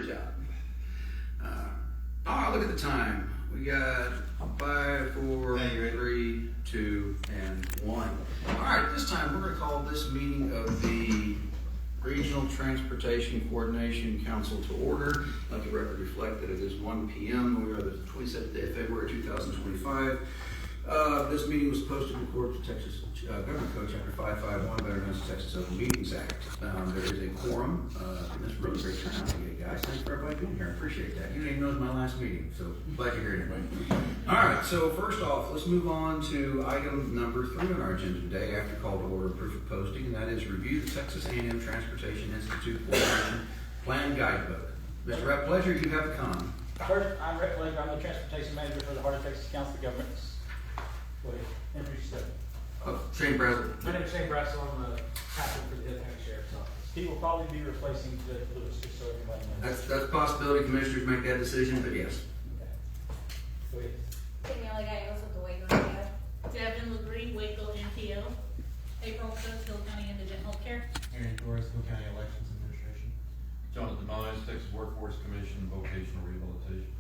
job. Look at the time. We got 5, 4, 3, 2, and 1. All right, this time we're going to call this meeting of the Regional Transportation Coordination Council to order. Let the record reflect that it is 1 p.m. We are the 27th day of February 2025. This meeting was posted in accordance with Texas Government Code Chapter 551, better known as the Texas Open Meetings Act. There is a quorum. This is really great turnout today, guys. Thanks for everybody being here. I appreciate that. You didn't even know it was my last meeting, so glad you're here anyway. All right, so first off, let's move on to item number 3 on our agenda today, after call to order proof of posting, and that is review the Texas A&M Transportation Institute Coordination Plan Guidebook. Mr. Rep Pleasure, you have the con. First, I'm Rep Pleasure. I'm the Transportation Manager for the Heart of Texas Council of Governments. Shane Brazel. My name is Shane Brazel. I'm the captain for the Hill County Sheriff's Office. He will probably be replacing Judge Lewis, just so everybody knows. That's a possibility. Commissioners make that decision, but yes. Go ahead. Danielle Gallos with the Waco area. Devin LaGree, Waco NTO. April Cook, Hill County Indigent Healthcare. Aaron Torres, Hill County Elections Administration. Jonathan Mize, Texas Workforce Commission, Vocational Rehabilitation.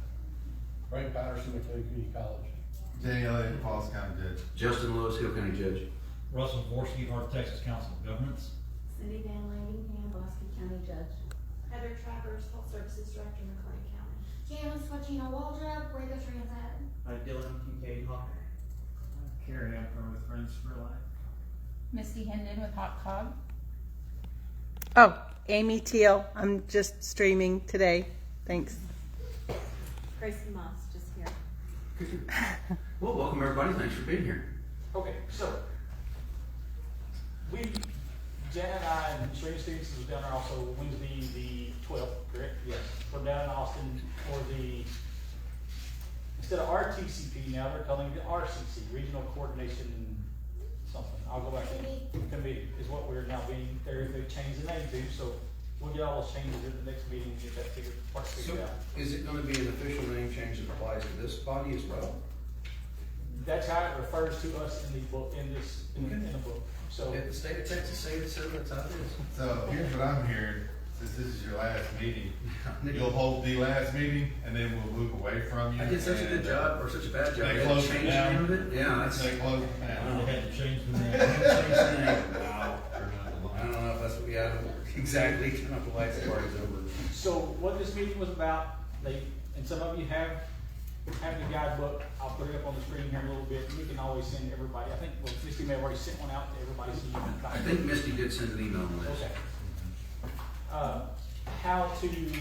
Ray Patterson, McLean Community College. Danny Elliott, Falls County Judge. Justin Lewis, Hill County Judge. Russell Dvorsky, Heart of Texas Council of Governments. Cindy Van Langenham, Bosque County Judge. Heather Travers, Health Services Director, McLean County. Janice Swachino Waldrop, Waco Transit. Dylan Kincaid Hawker. Carrie Amper with Friends for Life. Misty Hendon with HOTCOG. Oh, Amy Teal. I'm just streaming today. Thanks. Gracie Moss, just here. Well, welcome everybody. Thanks for being here. Okay, so Jen and I and Serena Stevens was down there also Wednesday the 12th, correct? Yes. We're down in Austin for instead of RTCP now they're calling it RCC, Regional Coordination something. I'll go back and committee is what we're now being there. They've changed the name too, so we'll get all those changes in the next meeting and get that figured out. Is it going to be an official name change that applies to this body as well? That's how it refers to us in the book, in the book. So If the state of Texas say it, so that's how it is. So here's what I'm hearing, since this is your last meeting, you'll hold the last meeting and then we'll move away from you. I did such a good job, or such a bad job. They They had to closed it change the down. name of it? Yeah, that's. They close it They down. had to change the They name. had to change the name. Wow. I don't know if that's what we had. Exactly. Turn off the lights, the party's over. So what this meeting was about, and some of you have the guidebook. I'll put it up on the screen here in a little bit. You can always send everybody. I think Misty may have already sent one out to everybody so you can I copy. think Misty did send an email on this. Okay.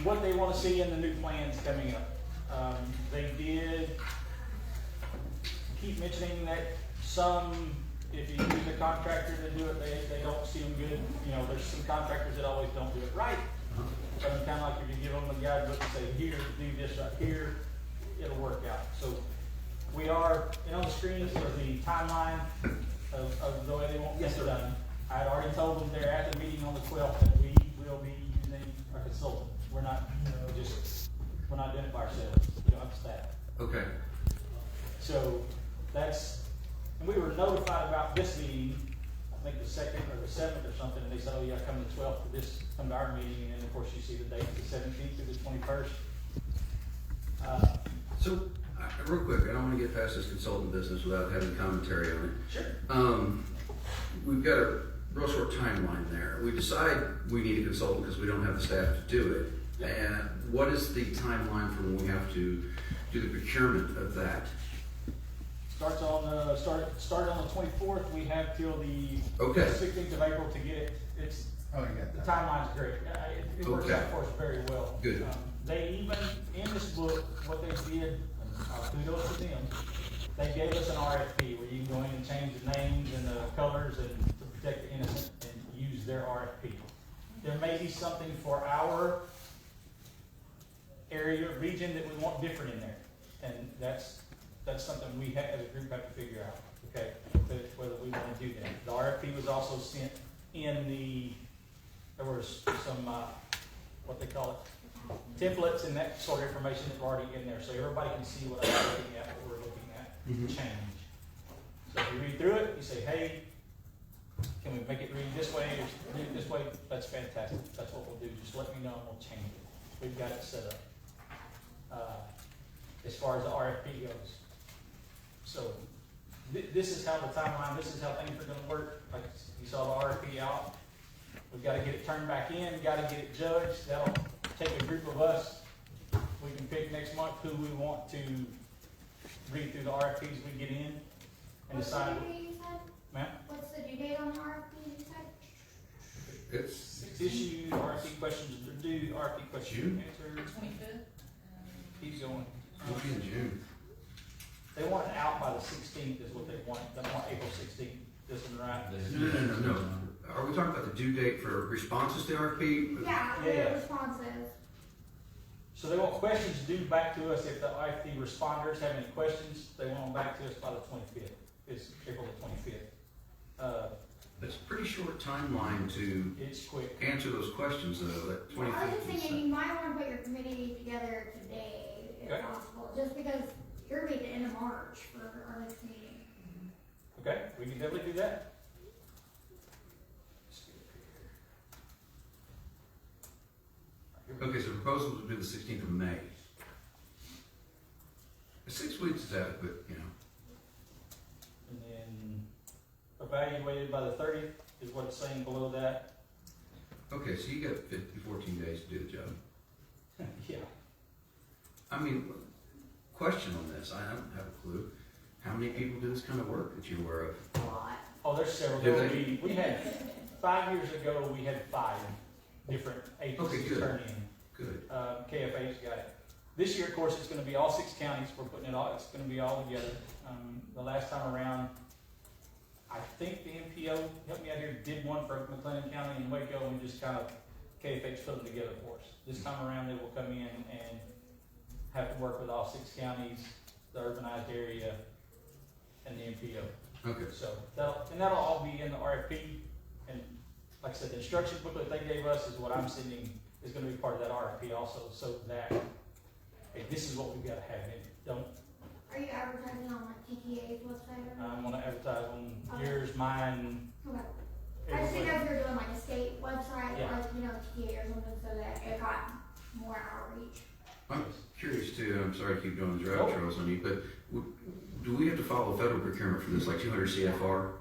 What they want to see in the new plans coming up. They did keep mentioning that if you use a contractor to do it, they don't see them good. You know, there's some contractors that always don't do it right. But I'm kind of like if you give them a guidebook and say, here, do this right here, it'll work out. So we are, on the screen is the timeline of the way they want this done. I had already told them there at the meeting on the 12th that we will be using a consultant. We're not, we're not doing it by ourselves. We don't have staff. Okay. So and we were notified about this meeting, I think the 2nd or the 7th or something, and they said, oh yeah, come the 12th come to our meeting, and then of course you see the date, the 17th through the 21st. So, real quick, I don't want to get past this consultant business without having commentary on it. Sure. We've got a real short timeline there. We decide we need a consultant because we don't have the staff to do it. And what is the timeline for when we have to do the procurement of that? Started on the 24th. We have till the 16th of April to get it. The timeline's great. It works out for us very well. Good. They even in this book, what they did, and kudos to them. They gave us an RFP where you can go in and change the names and the colors and to protect the innocent and use their RFP. There may be something for our region that we want different in there, and that's something we have, as a group, have to figure out. Okay, whether we want to do that. The RFP was also sent in there was some what they call it, templates and that sort of information that's already in there, so everybody can see what I'm looking at, what we're looking at. Change. So if you read through it, you say, hey, can we make it read this way or read it this way? That's fantastic. That's what we'll do. Just let me know and we'll change it. we've got it set up. As far as the RFP goes. So, this is how the timeline, this is how things are gonna work. Like, you saw the RFP out. We've gotta get it turned back in, gotta get it judged. That'll take a group of us. We can pick next month who we want to read through the RFPs we get in and What's decide. the due date you said? Ma'am? What's the due date on the RFP you said? It's Issue RFP questions, due RFP questions, June? answers, 25th. keep going. it'll be in June. They want it out by the 16th is what they want. They want April 16th. This one, right? No. Are we talking about the due date for responses to RFP? Yeah, Yeah. the responses. So they want questions due back to us if the responders have any questions. They want them back to us by the 25th. It's April the 25th. It's a pretty short timeline to It's quick. answer those questions, though. That Well, I was just 25th. thinking you might want to put your committee together today, if Okay. possible, just because you're gonna be at the end of March for our next meeting. Okay, we can definitely do that. Okay, so proposals would be the 16th of May. 6 weeks is adequate, you know. And then evaluated by the 30th is what it's saying below that. Okay, so you got 14 days to do the job. Yeah. I mean, question on this, I don't have a clue. How many people do this kind of work that you're aware of? A lot. Oh, there's several. Do they? We had, 5 years ago, we had 5 different agencies Okay, good. turn in. Good. KFA's got it. This year, of course, it's gonna be all 6 counties. We're putting it all, it's gonna be all together. The last time around, I think the MPO, help me out here, did one for McLennan County and Waco, and we just kind of, KFH put them together for us. This time around, they will come in and have to work with all 6 counties, the urbanized area, and the MPO. Okay. So, that'll all be in the RFP, and like I said, the instruction booklet they gave us is what I'm sending, is gonna be part of that RFP also, so that, hey, this is what we've gotta have in it. Don't, Are you advertising on like TTA's website or? I'm gonna advertise on yours, mine, Okay. I just think everybody. if you're doing like a state website, Yeah. like, you know, TTA or something, so that it got more outreach. I'm curious too, I'm sorry to keep doing these rabbit Oh. trails on you, but do we have to follow federal procurement for this, like 200 CFR?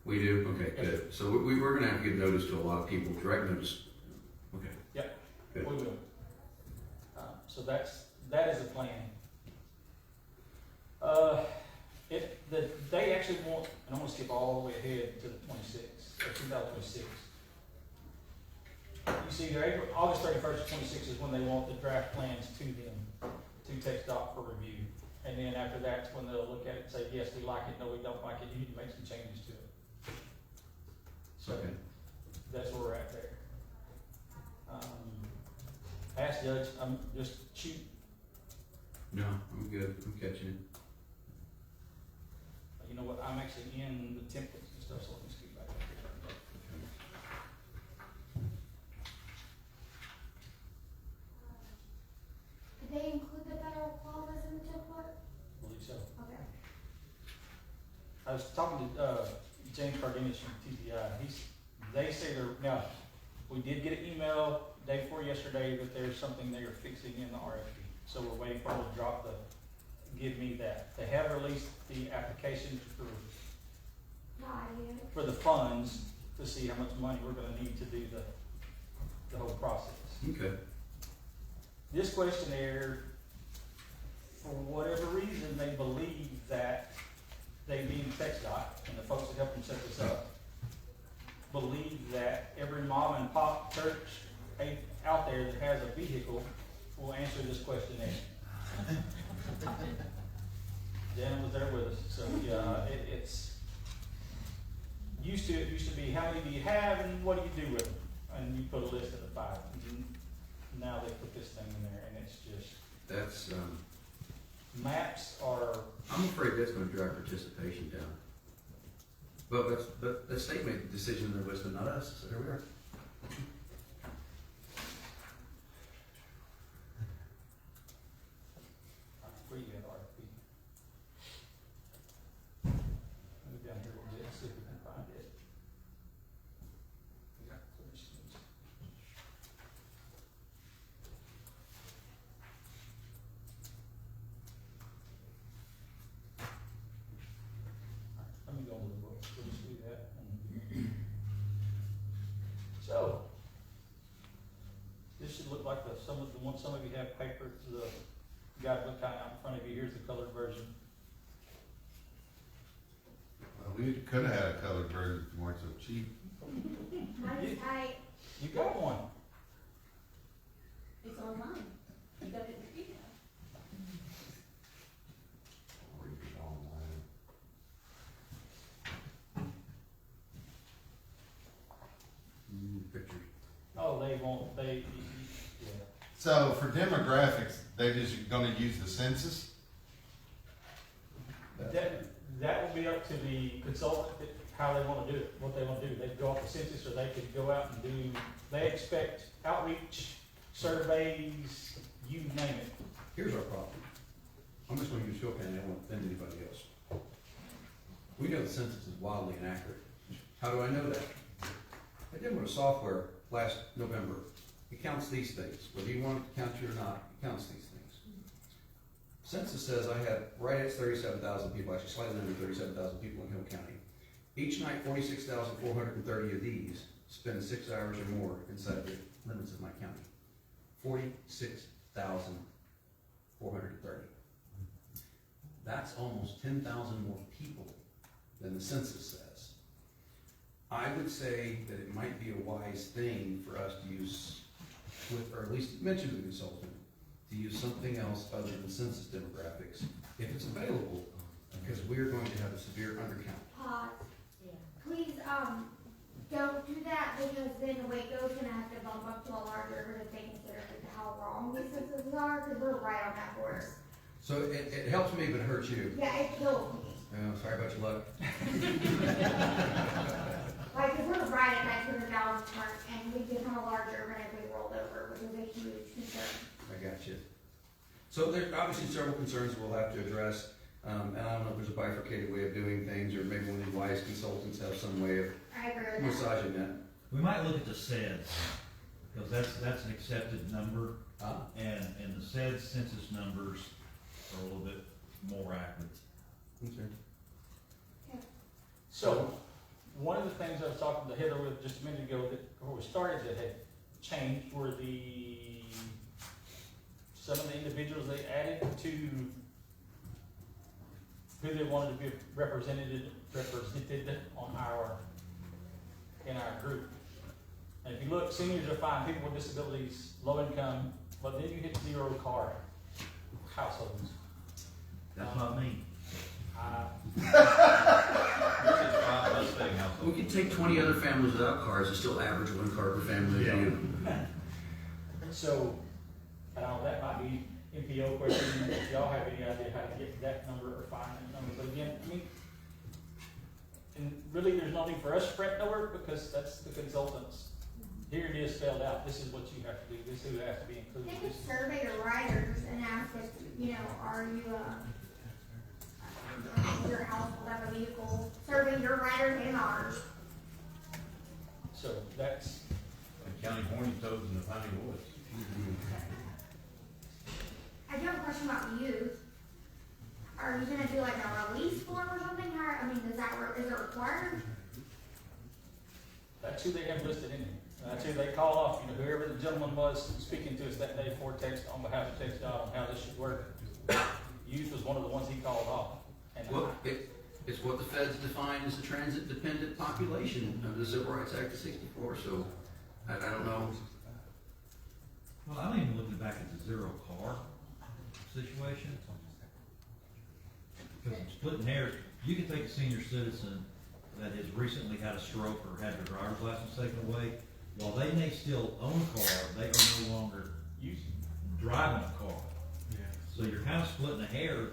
We do? Okay, good. So we're gonna have to give notice to a lot of people, direct notice. Okay. Yep, we Good. will. So that is the plan. They actually want, and I'm gonna skip all the way ahead to the 26th, or 2026. You see, their August 31st to 26th is when they want the draft plans to them, to TxDOT for review. And then after that's when they'll look at it and say, yes, we like it, no, we don't like it, you need to make some changes to it. So, Okay. that's where we're at there. Ask Judge, I'm just shoot. No, I'm good. I'm catching it. You know what, I'm actually in the templates and stuff, so let me scoot back up here. Did they include the federal clauses in the template? Believe so. Okay. I was talking to, James Cardenas from TPI, they say now, we did get an email day before yesterday that there's something they are fixing in the RFP. So we're waiting for them to drop give me that. They have released the application for the funds to see how much money we're gonna need to do the whole process. Okay. This questionnaire, for whatever reason, they believe that they being TxDOT and the folks that helped them set this up, believe that every mom and pop church out there that has a vehicle will answer this questionnaire. Dan was there with us, so yeah, it used to be how many do you have and what do you do with them? And you put a list of the 5. Now they put this thing in there and it's just, That's, maps are, I'm afraid that's gonna drive participation down. But the state made the decision in their wisdom, not us, so here we are. where you at RFP? Move down here a little bit, see if we can find it. Yeah, some of you have paper, the guidebook kind of out in front of you, here's the colored version. Well, we could have had a colored version if you weren't so cheap. Mine's tight. You got one. It's online. You got it in your email. Read it online. Pictures. Oh, they won't, yeah. So for demographics, they just gonna use the census? That will be up to the consultant, how they wanna do it, what they wanna do. They can go off the census, or they could go out and do, they expect outreach, surveys, you name it. Here's our problem. I'm just gonna use Spokane, I don't want to offend anybody else. We know the census is wildly inaccurate. How do I know that? I did with a software last November. It counts these things. Whether you want it to count you or not, it counts these things. Census says I had right at 37,000 people, actually slightly under 37,000 people in Hill County. Each night, 46,430 of these spend 6 hours or more inside the limits of my county. 46,430. That's almost 10,000 more people than the census says. I would say that it might be a wise thing for us to use, or at least mention to the consultant, to use something else other than census demographics, if it's available, because we're going to have a severe undercount. Pause. Please, don't do that, because then Waco's gonna have to bump up to a larger group if they consider how wrong these censuses are, because we're right on that border. So it helps me, but it hurts you. Yeah, it kills me. Sorry about your luck. Like, cause we're right at that 200,000 mark, and we become a larger urban if we rolled over, which is a huge concern. I got you. So there's obviously several concerns we'll have to address. And I don't know if there's a bifurcated way of doing things, or maybe one of these wise consultants have some way of I agree with that. massaging that. We might look at the SEDS, because that's an accepted number, Ah. and the SEDS census numbers are a little bit more accurate. Okay. So, one of the things I was talking to Heather with just a minute ago, that before we started, that had changed were some of the individuals they added to who they wanted to be represented on in our group. And if you look, seniors are fine, people with disabilities, low income, but then you hit 0 car households. That's not me. We could take 20 other families without cars and still average 1 car per family. Yeah. So, I don't know, that might be MPO question, if y'all have any idea how to get that number or find that number, but again, I mean, and really, there's no need for us to spread the word, because that's the consultants. Here it is spelled out, this is what you have to do, this is who has to be included. They could survey your riders and ask if, are you, your household have a vehicle, serving your riders and ours. So, that's, The county horny toads in the piney woods. I do have a question about youth. Are you gonna do like a release form or something? Is it required? that's who they have listed in it. That's who they call off, whoever the gentleman was speaking to us that day for text, on behalf of text on how this should work. Youth was one of the ones he called off. And Well, it's what the feds define as a transit-dependent population under the Civil Rights Act of '64, so I don't know. Well, I'm even looking back at the 0 car situation. Because I'm splitting hairs, you can take a senior citizen that has recently had a stroke or had their driver's license taken away, while they may still own a car, they are no longer driving a car. So you're kind of splitting a hair,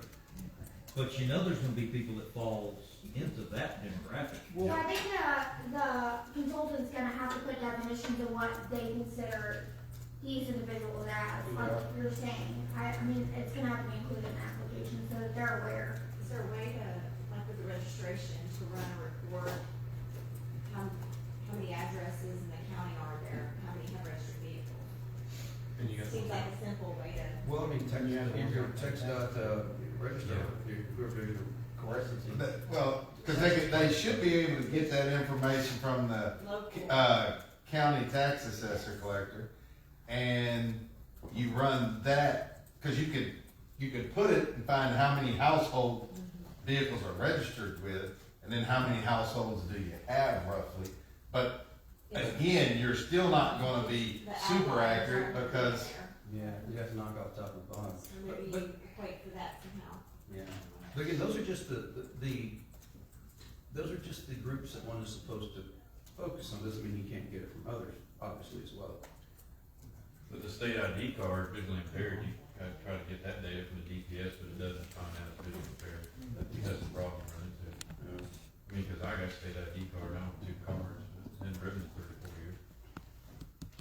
but there's gonna be people that falls into that demographic. So I think the consultant's gonna have to put definitions of what they consider these individuals as, like you're saying. I mean, it's gonna have to be included in the application so that they're aware. Is there a way to, like with the registration, to run a report, how many addresses in the county are there, how many have registered vehicles? And you got Seems like a simple way to. Well, I mean, text register, whoever your corrections. Well, because they should be able to get that information from the Local. county tax assessor collector, and you run that, cause you could put it and find how many household vehicles are registered with, and then how many households do you have roughly. But again, you're still not gonna be The super outliers accurate aren't because, there. Yeah, you have to knock off top and bottom. So maybe But- you equate for that somehow. Yeah, but again, those are just those are just the groups that one is supposed to focus on. Doesn't mean you can't get it from others, obviously, as well. But the state ID card, visually impaired, you gotta try to get that data from the DPS, but it doesn't find out it's visually impaired. That's the problem we're running into. I mean, cause I got a state ID card, I own 2 cars, been driven 34 years.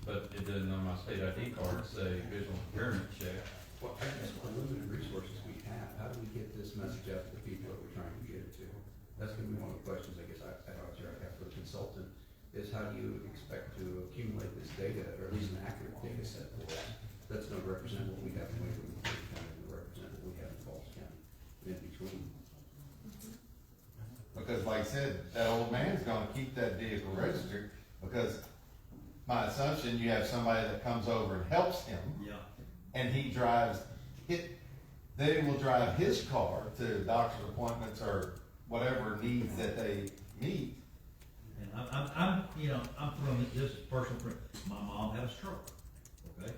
But it doesn't on my state ID card say visual impairment check. Well, I guess with the limited resources we have, how do we get this message out to the people that we're trying to get it to? That's gonna be one of the questions, I guess, I have for the consultant, is how do you expect to accumulate this data, or at least an accurate data set for us? That's gonna represent what we have in Waco and Clayton County, and represent what we have in Falls County, and in between. because like I said, that old man's gonna keep that vehicle registered, because my assumption, you have somebody that comes over and helps him, Yeah. and he drives it, they will drive his car to doctor's appointments or whatever needs that they meet. And I'm from, this is personal, my mom had a stroke, okay?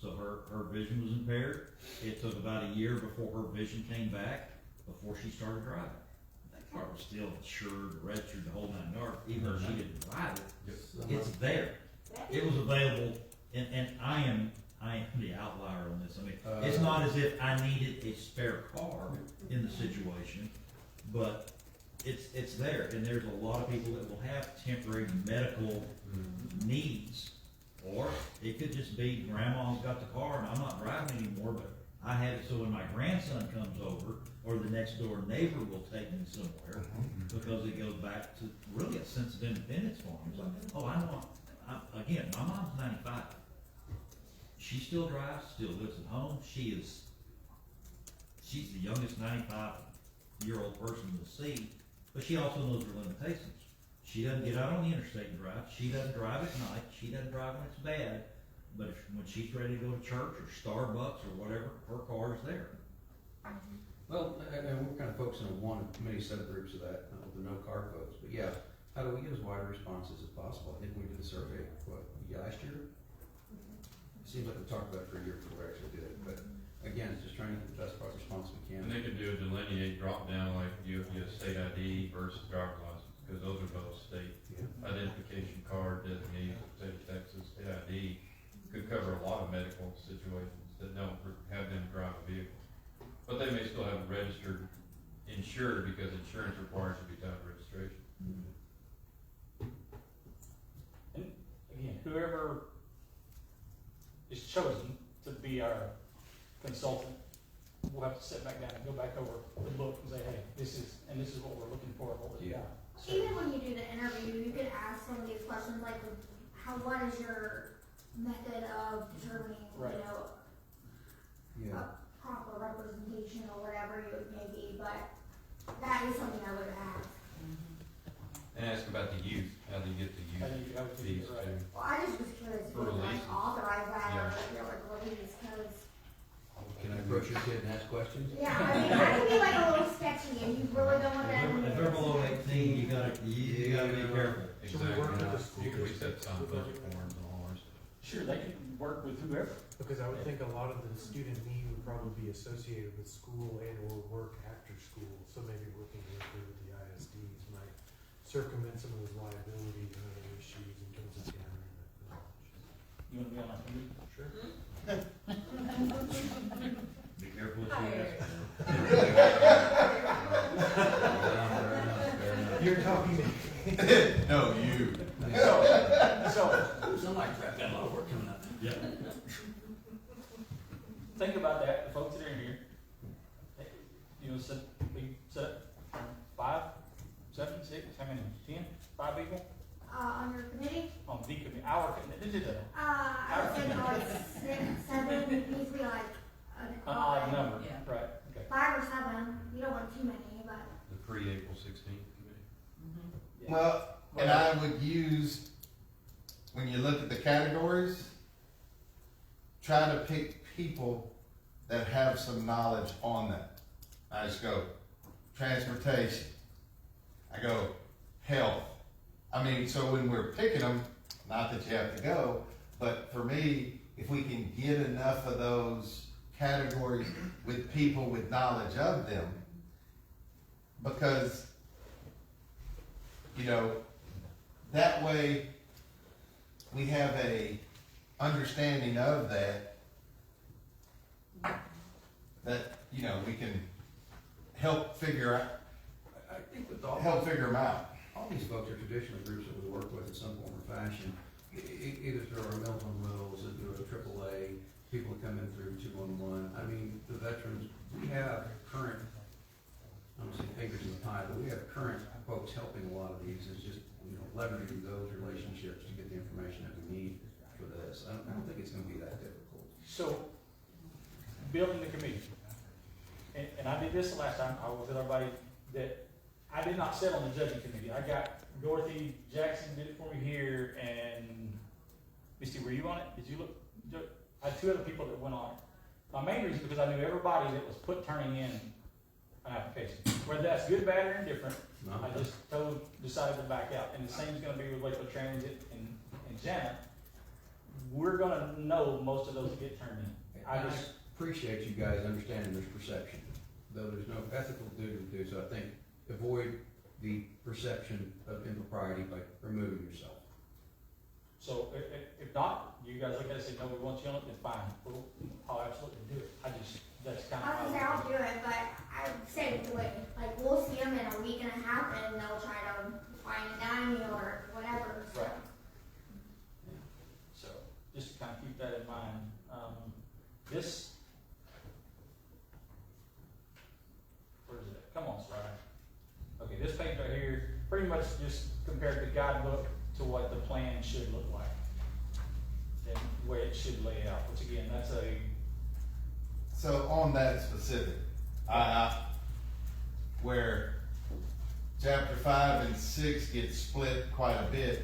So her vision was impaired. It took about a year before her vision came back, before she started driving. That car was still insured, registered, the whole 9 yards, even though she didn't drive it. It's there. It was available, and I am the outlier on this. I mean, it's not as if I needed a spare car in the situation, but it's there, and there's a lot of people that will have temporary medical needs. Or it could just be grandma's got the car and I'm not driving anymore, but I have it so when my grandson comes over, or the next door neighbor will take me somewhere, because it goes back to really a sense of independence for him. It's like, again, my mom's 95. She still drives, still lives at home. She's the youngest 95-year-old person to see, but she also knows her limitations. She doesn't get out on the interstate and drive. She doesn't drive at night. She doesn't drive when it's bad. But when she's ready to go to church or Starbucks or whatever, her car is there. Well, and we're kind of focusing on one of many subgroups of that, the no car folks, but yeah, how do we get as wide a response as possible? I think we did the survey, last year? It seems like we talked about it for a year before we actually did it, but again, it's just trying to get the best part response we can. And they could do a delineate drop down, like you have state ID versus driver's license, because those are both state identification card designated for the state of Texas. State ID could cover a lot of medical situations that don't have them drive a vehicle. But they may still have it registered, insured, because insurance requires you to be tied to registration. And again, whoever is chosen to be our consultant, we'll have to sit back down and go back over the book and say, hey, this is what we're looking for, what we've got. So, Even when you do the interview, you could ask some of these questions like, what is your method of determining, Right. Yeah. a proper representation or whatever it may be, but that is something I would ask. And ask about the youth, how do you get the How youth do you fees get it right? too? Well, I just was curious if For you like releases. authorize that or Yeah. if you're like release, cause, Can I approach your kid and ask questions? yeah, I mean, that could be like a little sketchy and you really don't want that. If they're below 18, you gotta be careful. Exactly. work with the school You can reset district some with budget them? forms and all that stuff. Sure, they can work with whoever. Because I would think a lot of the student need would probably be associated with school and or work after school, so maybe working directly with the ISDs might circumvent some of those liability and other issues in terms of gathering that knowledge. You wanna be on our committee? Sure. Be careful what you ask for. You're talking to No, you. So, Somebody's got a lot of work coming up. Yeah. think about that, the folks that are in here. We set 5, 7, 6, how many, 10, 5 people On your committee, on the committee, our committee, this is I would say about 6, 7, needs to be like an odd number, Yeah. right, okay. 5 or 7, you don't want too many, but. The pre-April 16th committee. Well, and I would use, when you look at the categories, try to pick people that have some knowledge on that. I just go, transportation. I go, health. I mean, so when we're picking them, not that you have to go, but for me, if we can get enough of those categories with people with knowledge of them, because, you know, that way we have a understanding of that, you know, we can help figure out, I think with all, help figure them out. all these folks are traditional groups that we work with in some form or fashion. Either through our Milton Wills, or through a AAA, people come in through 211. I mean, the veterans, we have current, I don't say fingers in the pie, but we have current folks helping a lot of these. It's just, you know, leveraging those relationships to get the information that we need for this. I don't think it's gonna be that difficult. So, building the committee, and I did this the last time, I will tell everybody that I did not sit on the judging committee. I got Dorothy Jackson did it for me here, and Misty, were you on it? Did you look? I had two other people that went on it. My main reason is because I knew everybody that was turning in an application. Whether that's good, bad, or indifferent, I just decided to back out. And the same is going to be with Waco Transit and Janet. We're going to know most of those that get turned in. I just appreciate you guys understanding there's perception, though there's no ethical duty to do so. I think avoid the perception of impropriety by removing yourself. So if not, you guys look at it and say, no, we want you on it, then fine. I'll absolutely do it. That's kind of. I was gonna say I'll do it, but I would say like we'll see them in a week and a half, and they'll try to find a dime or whatever. So. Right. So just to kind of keep that in mind. Where is it? Come on, Sly. Okay, this page right here, pretty much just compared the guidebook to what the plan should look like. And the way it should lay out, which again, that's a. So on that specific, where chapter 5 and 6 get split quite a bit,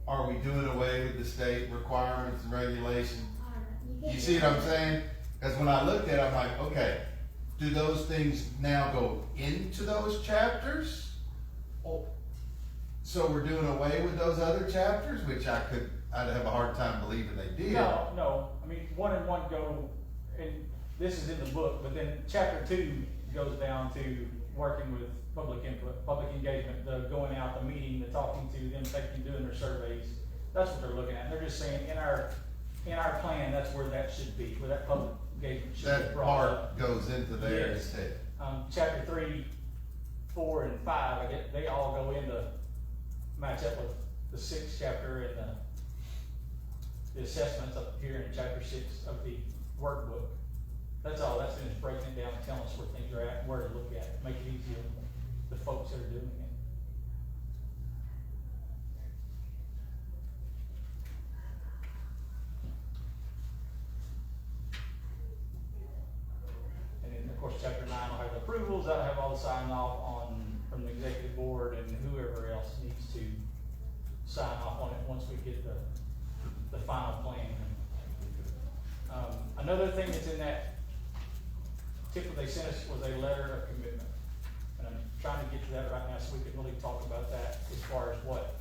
are we doing away with the state requirements and regulations? You see what I'm saying? Because when I looked at it, I'm like, okay, do those things now go into those chapters? Oh, so we're doing away with those other chapters, which I'd have a hard time believing they did. No. I mean, 1 and 1 go, and this is in the book, but then chapter 2 goes down to working with public input, public engagement, the going out, the meeting, the talking to them, doing their surveys. That's what they're looking at. They're just saying in our plan, that's where that should be, where that public engagement should be That brought part up. goes into there Yes. instead. Chapter 3, 4, and 5, they all go into match up with the 6th chapter and the assessments up here in chapter 6 of the workbook. That's all. That's just breaking it down and telling us where things are at and where to look at, make it easier on the folks that are doing it. And then, of course, chapter 9 will have the approvals. That'll have all the sign off from the executive board and whoever else needs to sign off on it once we get the final plan. Another thing that's in that tip that they sent us was a letter of commitment. And I'm trying to get to that right now so we can really talk about that as far as what,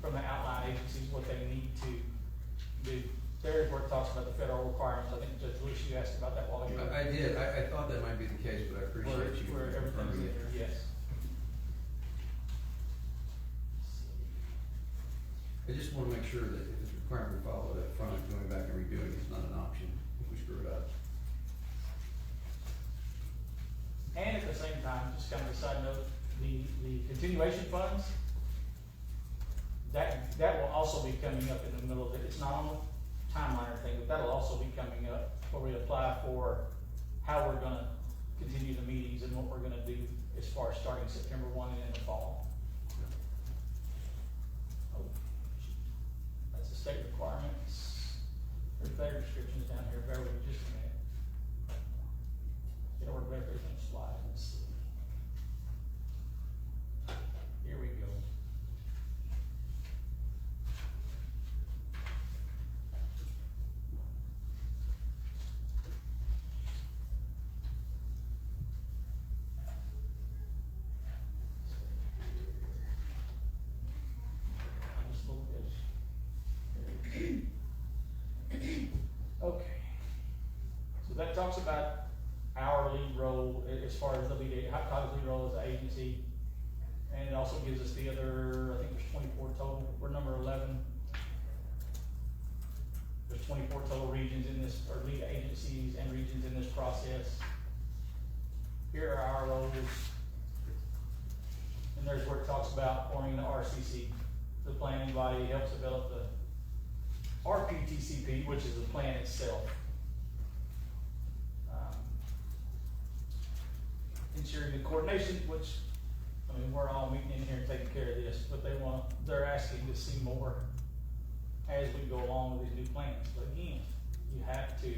from the outline agencies, what they need to do. There's where it talks about the federal requirements. I think Judge Lewis, you asked about that while ago. I did. I thought that might be the case, but I appreciate you. Where everything's in there, yes. I just want to make sure that if it's required we follow it up front, going back and redoing it is not an option if we screw it up. And at the same time, just kind of a side note, the continuation funds, that will also be coming up in the middle of it. It's not on the timeline or thing, but that'll also be coming up where we apply for how we're gonna continue the meetings and what we're gonna do as far as starting September 1 and in the fall. Oh, shoot. That's the state requirements. There's better descriptions down here. Bear with me just a minute. Get over to everything slide. Let's see. Here we go. talks about our lead role as far as the lead, HOTCOG's lead role as an agency. And it also gives us the other, I think there's 24 total, we're number 11. There's 24 total regions in this, or lead agencies and regions in this process. Here are our roles. And there's where it talks about forming the RCC. The planning body helps develop the RPTCP, which is the plan itself. Ensuring the coordination, which, I mean, we're all meeting in here and taking care of this, but they're asking to see more as we go along with these new plans. But again, you have to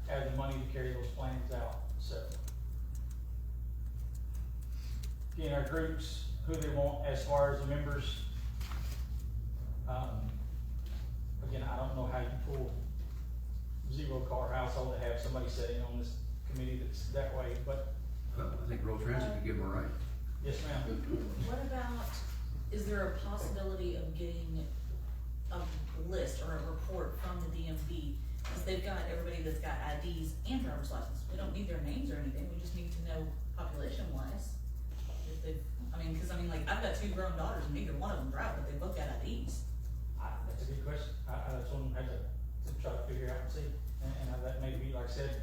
have the money to carry those plans out. So, again, our groups, who they want as far as the members. Again, I don't know how you pull zero car household to have somebody sitting on this committee that's that way, but. I think rural transit could give them a right. Yes, ma'am. What about, is there a possibility of getting a list or a report from the DMV? Because they've got everybody that's got IDs and driver's license. We don't need their names or anything, we just need to know population wise. If they've, like, I've got 2 grown daughters and neither one of them drive, but they both got IDs. That's a good question. That's one I had to try to figure out and see. And that may be, like I said,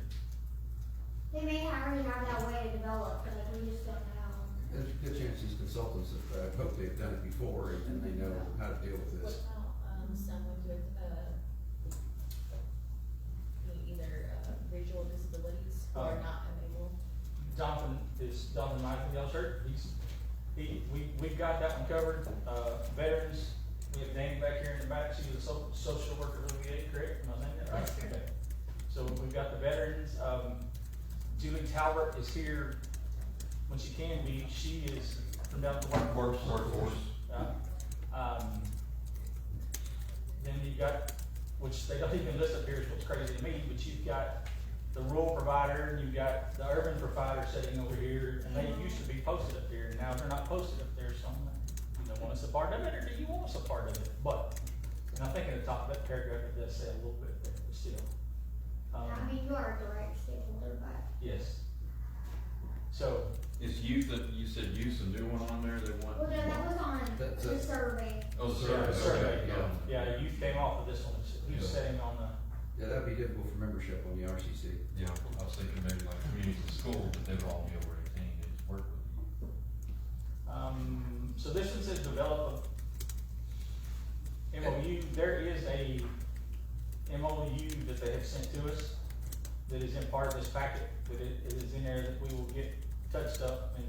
They may already have that way developed, but we just don't know. There's a good chance these consultants have, hope they've done it before and they know how to deal with What this. about, someone with, either, visual disabilities or not unable? Jonathan Michael Yellowshirt, we've got that one covered. Veterans, we have Danny back here in the back, she's a social worker with VA, correct? Am I saying that right? Yes, sir. Okay. So we've got the veterans, Julie Talbert is here when she can be, she is from down at the workforce. Then you've got, which they don't even list up here, is what's crazy to me, but you've got the rural provider, and you've got the urban provider sitting over here, and they used to be posted up here, and now they're not posted up there, so I'm like, you don't want us a part of it, or do you want us a part of it? But, and I think at the top of that paragraph, it does say a little bit there, but still. I mean, you are a direct stakeholder, but. Yes. So, Is youth, you said youth's a new one on there, they want? Well, no, that was on That's the a- survey. Oh, yeah, sorry, survey, okay, yeah, you came off of this one, who's Yeah. sitting on the, Yeah, that'd be difficult for membership on the RCC. Yeah, I was thinking maybe like community school, but they would all be over 18, they just work with you. so this one says develop a MOU. There is a MOU that they have sent to us that is in part of this packet, that it is in there that we will get touched up and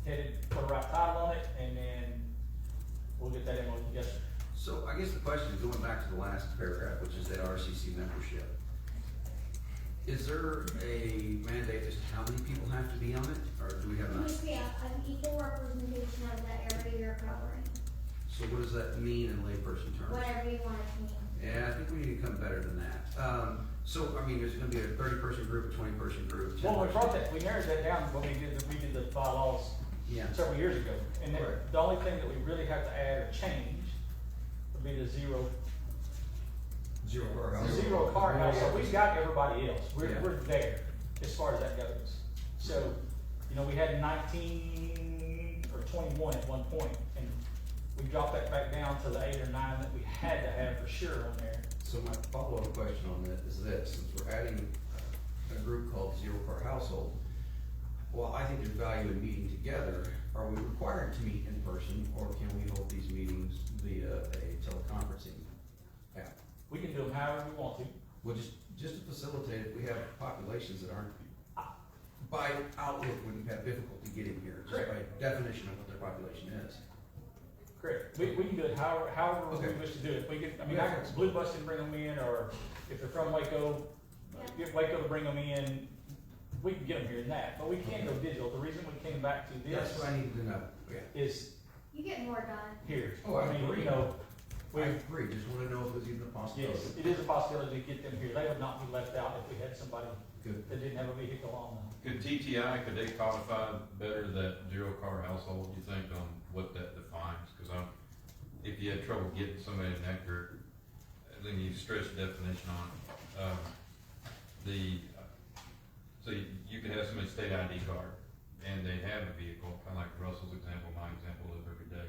headed, put a right title on it, and then we'll get that MOU, yes, sir. So I guess the question is going back to the last paragraph, which is that RCC membership. Is there a mandate as to how many people have to be on it, or do we have You enough? must be an equal representation of the area you're covering, So what does that mean in layperson terms? whatever you want it to mean. Yeah, I think we need to come better than that. So, I mean, there's gonna be a 30-person group, a 20-person group. Well, we 10-person brought that, we narrowed that down when we did the bylaws Yeah. several years ago. And then Correct. the only thing that we really have to add or change would be the zero car house. So we've got everybody else. Yeah. We're there as far as that goes. So, you know, we had 19 or 21 at one point, and we dropped that back down to the 8 or 9 that we had to have for sure on there. So my follow-up question on that is this, since we're adding a group called Zero Car Household, well, I think there's value in meeting together. Are we required to meet in person, or can we hold these meetings via a teleconferencing app? We can do them however we want to. Well, just to facilitate it, we have populations that aren't, by outlook, wouldn't have difficulty getting here, just by definition of what their population is. Correct. We can do it however we Okay. wish to do it. We can, I mean, I can blue bus and bring them in, or if they're from Waco, get Waco to bring them in. We can get them here and that, but we can't go digital. The reason we came back to That's this what I needed to know, yeah. is You get more done. here. Oh, I mean, agree. you know, I agree, just wanna know if it was even a possibility. yes, it is a possibility to get them here. They would not be left out if we had somebody Good. that didn't have a vehicle on them. Could TTI, could they codify better that zero car household, you think, on what that defines? Cause if you had trouble getting somebody in that group, then you stretch the definition on, the state ID card, and they have a vehicle, kind of like Russell's example, my example of every day.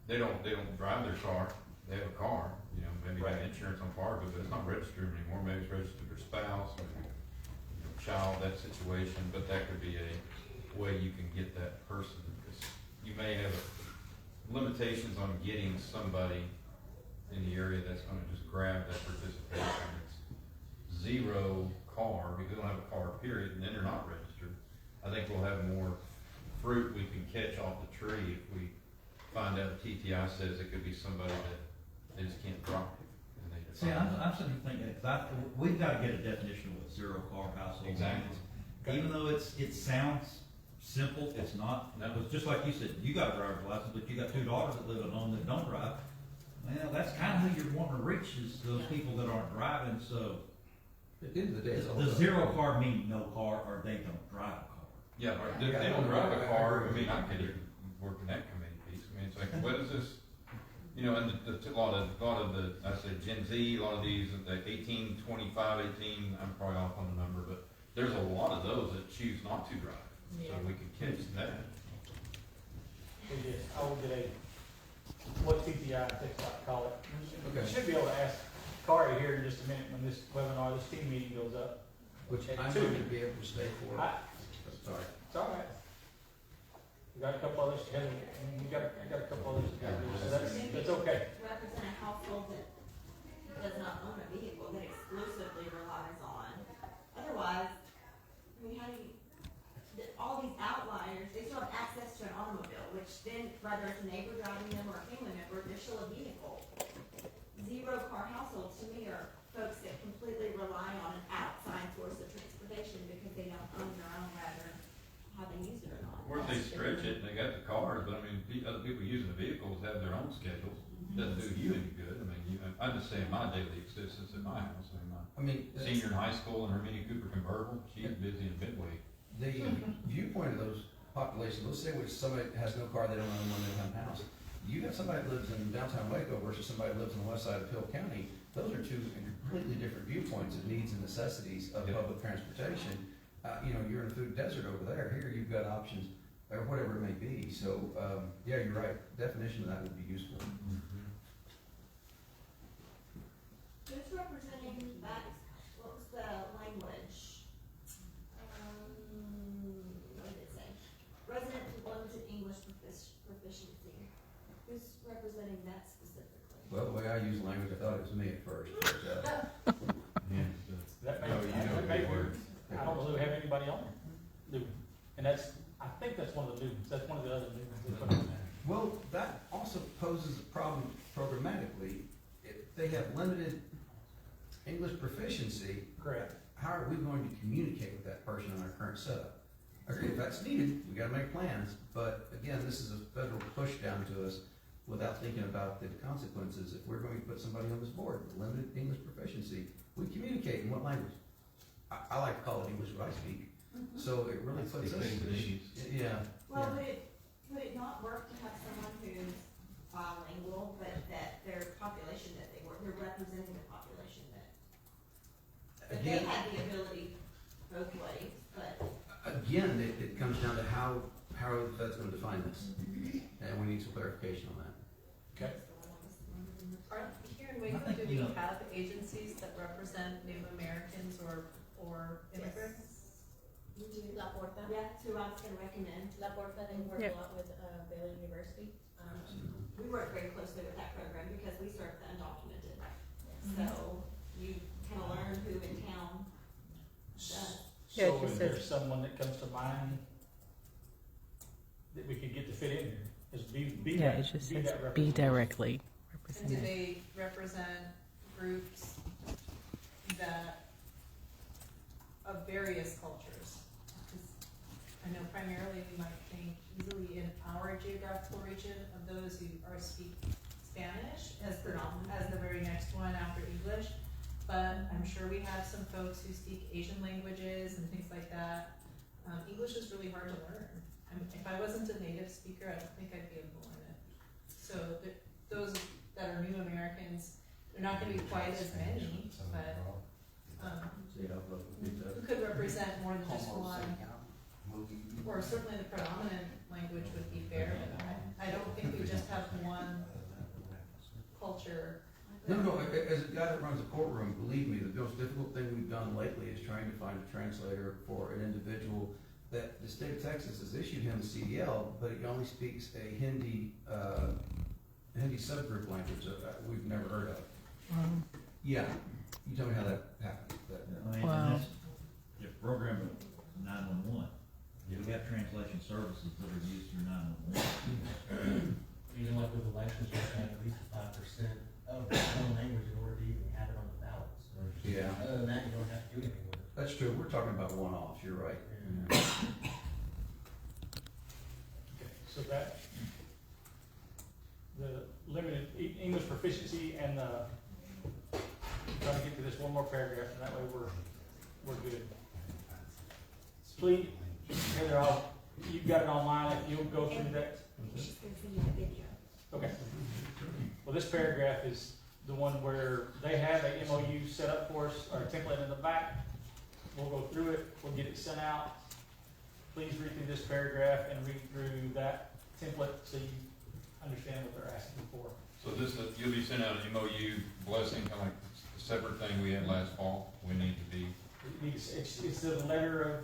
They don't drive their car, they have a car, you know, maybe got insurance on part of it, but it's not registered anymore, maybe it's registered to their spouse, or child, that situation, but that could be a way you can get that person, because you may have limitations on getting somebody in the area that's gonna just grab that participation. It's zero car, because they don't have a car, period, and then they're not registered. I think we'll have more fruit we can catch off the tree if we find out TTI says it could be somebody that they just can't drive. And they See, I'm sitting here thinking, we've gotta get a definition of what zero car household Exactly. is. Even though it sounds simple, it's not. No. It's just like you said, you got a driver's license, but you got 2 daughters that live at home that don't drive. Well, that's kind of who you're wanting to reach, is those people that aren't driving, so. At the end of the day, it's all Does about- zero car mean no car, or they don't drive a car? Yeah, or if they don't drive a car, I mean, I could even work in that committee piece. I mean, it's like, what is this? You know, and a lot of the, I said Gen Z, a lot of these, the 18, 25, 18, I'm probably off on the number, but there's a lot of those that choose not to drive. So we can catch that. I will get what TTI, I think I call it. Okay. You should be able to ask Kari here in just a minute when this webinar, this team meeting goes up. Which At I'm 2. going to be able to stay for. Sorry. It's all right. We got a couple others together, I got a couple others together, so that's okay. Represent a household that does not own a vehicle, that exclusively relies on. Otherwise, I mean, how do you, all these outliers, they still have access to an automobile, which then, whether it's a neighbor driving them or a family member, they're still a vehicle. Zero car households to me are folks that completely rely on an outside source of transportation because they don't own their own, rather how they use it or not. Or if they stretch it and they got the cars, but I mean, other people using the vehicles have their own schedules. Doesn't do you any good. I mean, I'm just saying my daily existence at my house. I mean, my senior in high school and her Mini Cooper convertible, she's busy in Midway. The viewpoint of those populations, let's say with somebody that has no car, they don't own one income house. You got somebody that lives in downtown Waco versus somebody that lives on the west side of Hill County. Those are two completely different viewpoints of needs and necessities of public transportation. You know, you're in a food desert over there. Here you've got options, or whatever it may be. So, yeah, you're right. Definition of that would be useful. Who's representing that, what was the language? What did it say? Resident with limited English proficiency. Who's representing that specifically? Well, the way I use language, I thought it was me at first. But, Yeah. That may, No, you know that may the work. words. I don't know if we have anybody on there. New. And I think that's one of the new ones, that's one of the other new ones they put in there. well, that also poses a problem programmatically. If they have limited English proficiency, Correct. how are we going to communicate with that person in our current setup? Okay, if that's needed, we gotta make plans, but again, this is a federal push down to us without thinking about the consequences. If we're going to put somebody on this board with limited English proficiency, we communicate in what language? I like to call it English what I speak, so it really puts us, yeah. Well, yeah. would it not work to have someone who's bilingual, but that their population that they work, they're representing the population that they Again, had the ability both ways, but. again, it comes down to how that's gonna define this, and we need some clarification on that. Okay. Are, here in I Waco, think, do you we know- have agencies that represent Native Americans or immigrants? We do. La Porta? Yeah, that's who I was gonna recommend. La Porta, they work Yeah. a lot with Baylor University. We work very closely with that program because we serve the undocumented. So you kind of learn who in town does. Yeah, it So just is there says- someone that comes to mind that we could get to fit in here? Is Yeah, it just says be directly And do represented. they represent groups that, of various cultures? 'Cause I know primarily we might think easily in our geographical region of those who are speak Spanish as the very next one after English. But I'm sure we have some folks who speak Asian languages and things like that. English is really hard to learn. If I wasn't a native speaker, I don't think I'd be able to learn it. So those that are new Americans, they're not gonna be quite as many, but, Yeah, but Who could represent more than just one, or certainly the predominant language would be fair, but I don't think we just have one culture. No, as a guy that runs a courtroom, believe me, the most difficult thing we've done lately is trying to find a translator for an individual that the state of Texas has issued him a CDL, but he only speaks a Hindi subgroup language that we've never heard of. Yeah, you tell me how that happened. I mean, Wow. and that's, your program of 911, you have translation services that are used through 911. Even like with elections, you have to have at least 5% of the own language in order to even have it on the ballots. Yeah. Other than that, you don't have to do anything with it. That's true, we're talking about one-offs, you're right. So that, the limited English proficiency and the, trying to get to this one more paragraph, and that way we're good. Please, Heather, you've got it online, if you'll go through that. She's gonna send you the video. Okay. Well, this paragraph is the one where they have a MOU set up for us, or a template in the back. We'll go through it, we'll get it sent out. Please read through this paragraph and read through that template so you understand what they're asking for. So this, you'll be sending out an MOU blessing, kind of like the separate thing we had last fall, we need to be. It's the letter of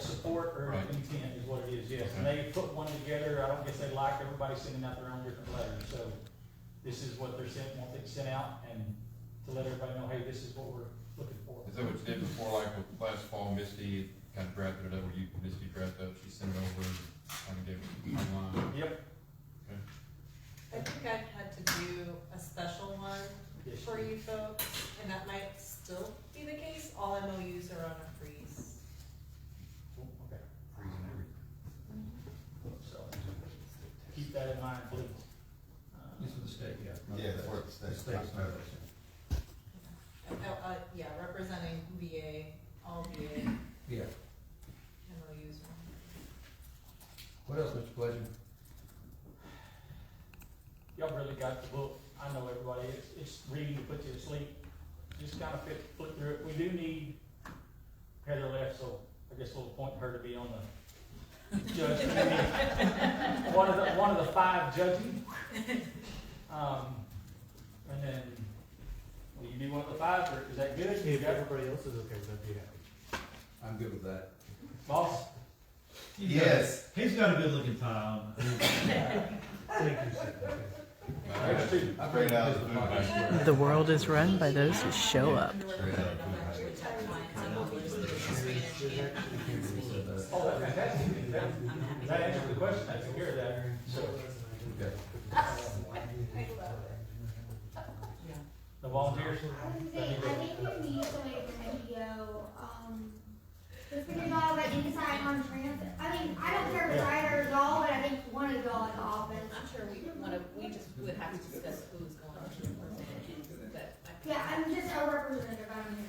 support or Right. intent is what it is, yes. And they put one together, I don't guess they like everybody sending out their own different letters, so this is what they're sent, want it sent out, and to let everybody know, hey, this is what we're looking for. Is that what you did before, like with last fall, Misty kind of drafted it up, or Misty drafted up, she sent it over and kind of gave it online? Yep. Okay. I think I've had to do a special one Yes. for you folks, and that might still be the case. All MOUs are on a freeze. Okay. So, keep that in mind, please. This is the state, yeah. Yeah, that's what the The state's state's not. Yeah, representing VA, all VA Yeah. MOUs. What else, Mr. Pleasure? Y'all really got the book. I know everybody, it's reading to put you to sleep. Just kind of flip through it. We do need, Heather left, so I guess we'll appoint her to be on the judge committee. One of the 5 judging. And then, will you be one of the 5, or is that good? If everybody else is okay, I'd be happy. I'm good with that. Boss? Yes. He's got a good looking tie on. Thank you, sir. There's 2. I bring it out of the food bank. The world is run by those who show up. Oh, that's fantastic. That answers the question. I can hear that. So, Okay. the volunteers? I think we need somebody from NGO, just because all that insight on transit. I mean, I don't care if it's either at all, but I think one of y'all in the office. I'm sure we just would have to discuss who's going to represent, but I. Yeah, I'm just a representative, I don't know.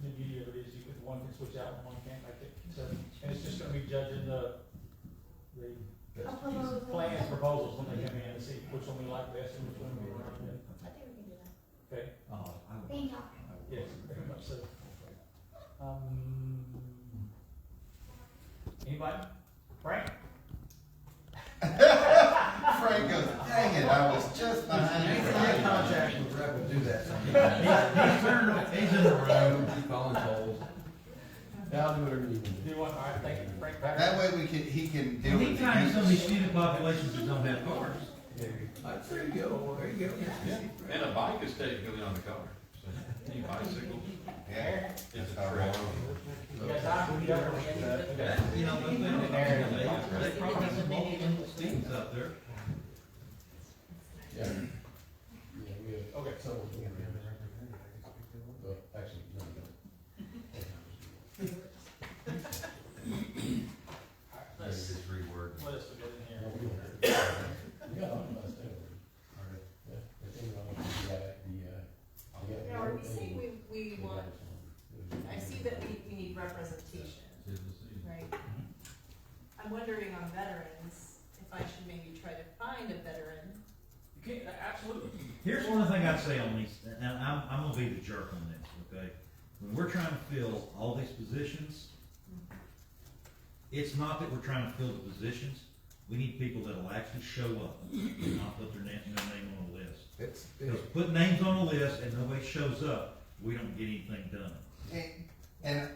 The beauty of it is one can switch out and one can't make it. So, and it's just gonna be judging the A proposal. plans, proposals when they come in and see which one we like best and which one we like. I think we can do that. Okay, Thank y'all. yes, very much so. Anybody? Frank? Frank goes, dang it, I was just behind you. Any contact with Rep will do that. He's in the room. Keep calling tolls. Yeah, I'll do whatever you need to do. Do one, all right, thank you, Frank Patrick. That way he can deal with the Anytime some of these users. student populations that don't have cars. There you go, there you go. And a bike is technically on the car, so any bicycle, Yeah, it's that's a how trail. You got time? You got it? You know, they probably have some multiple students out there. Yeah. Yeah, we have. Okay. Several things. Well, actually, no, we don't. All right, let's, Just reword. what else we got in No, here? we don't. We got all of us there. Yeah, the thing about Now, are we saying we want, I see that we need representation, right? I'm wondering on veterans, if I should maybe try to find a veteran. You can't, absolutely. Here's one thing I'd say on these, and I'm gonna be the jerk on this, okay? When we're trying to fill all these positions, it's not that we're trying to fill the positions, we need people that'll actually show up and not put their name on a list. It's, Because put names on a list and nobody shows up, we don't get anything done. And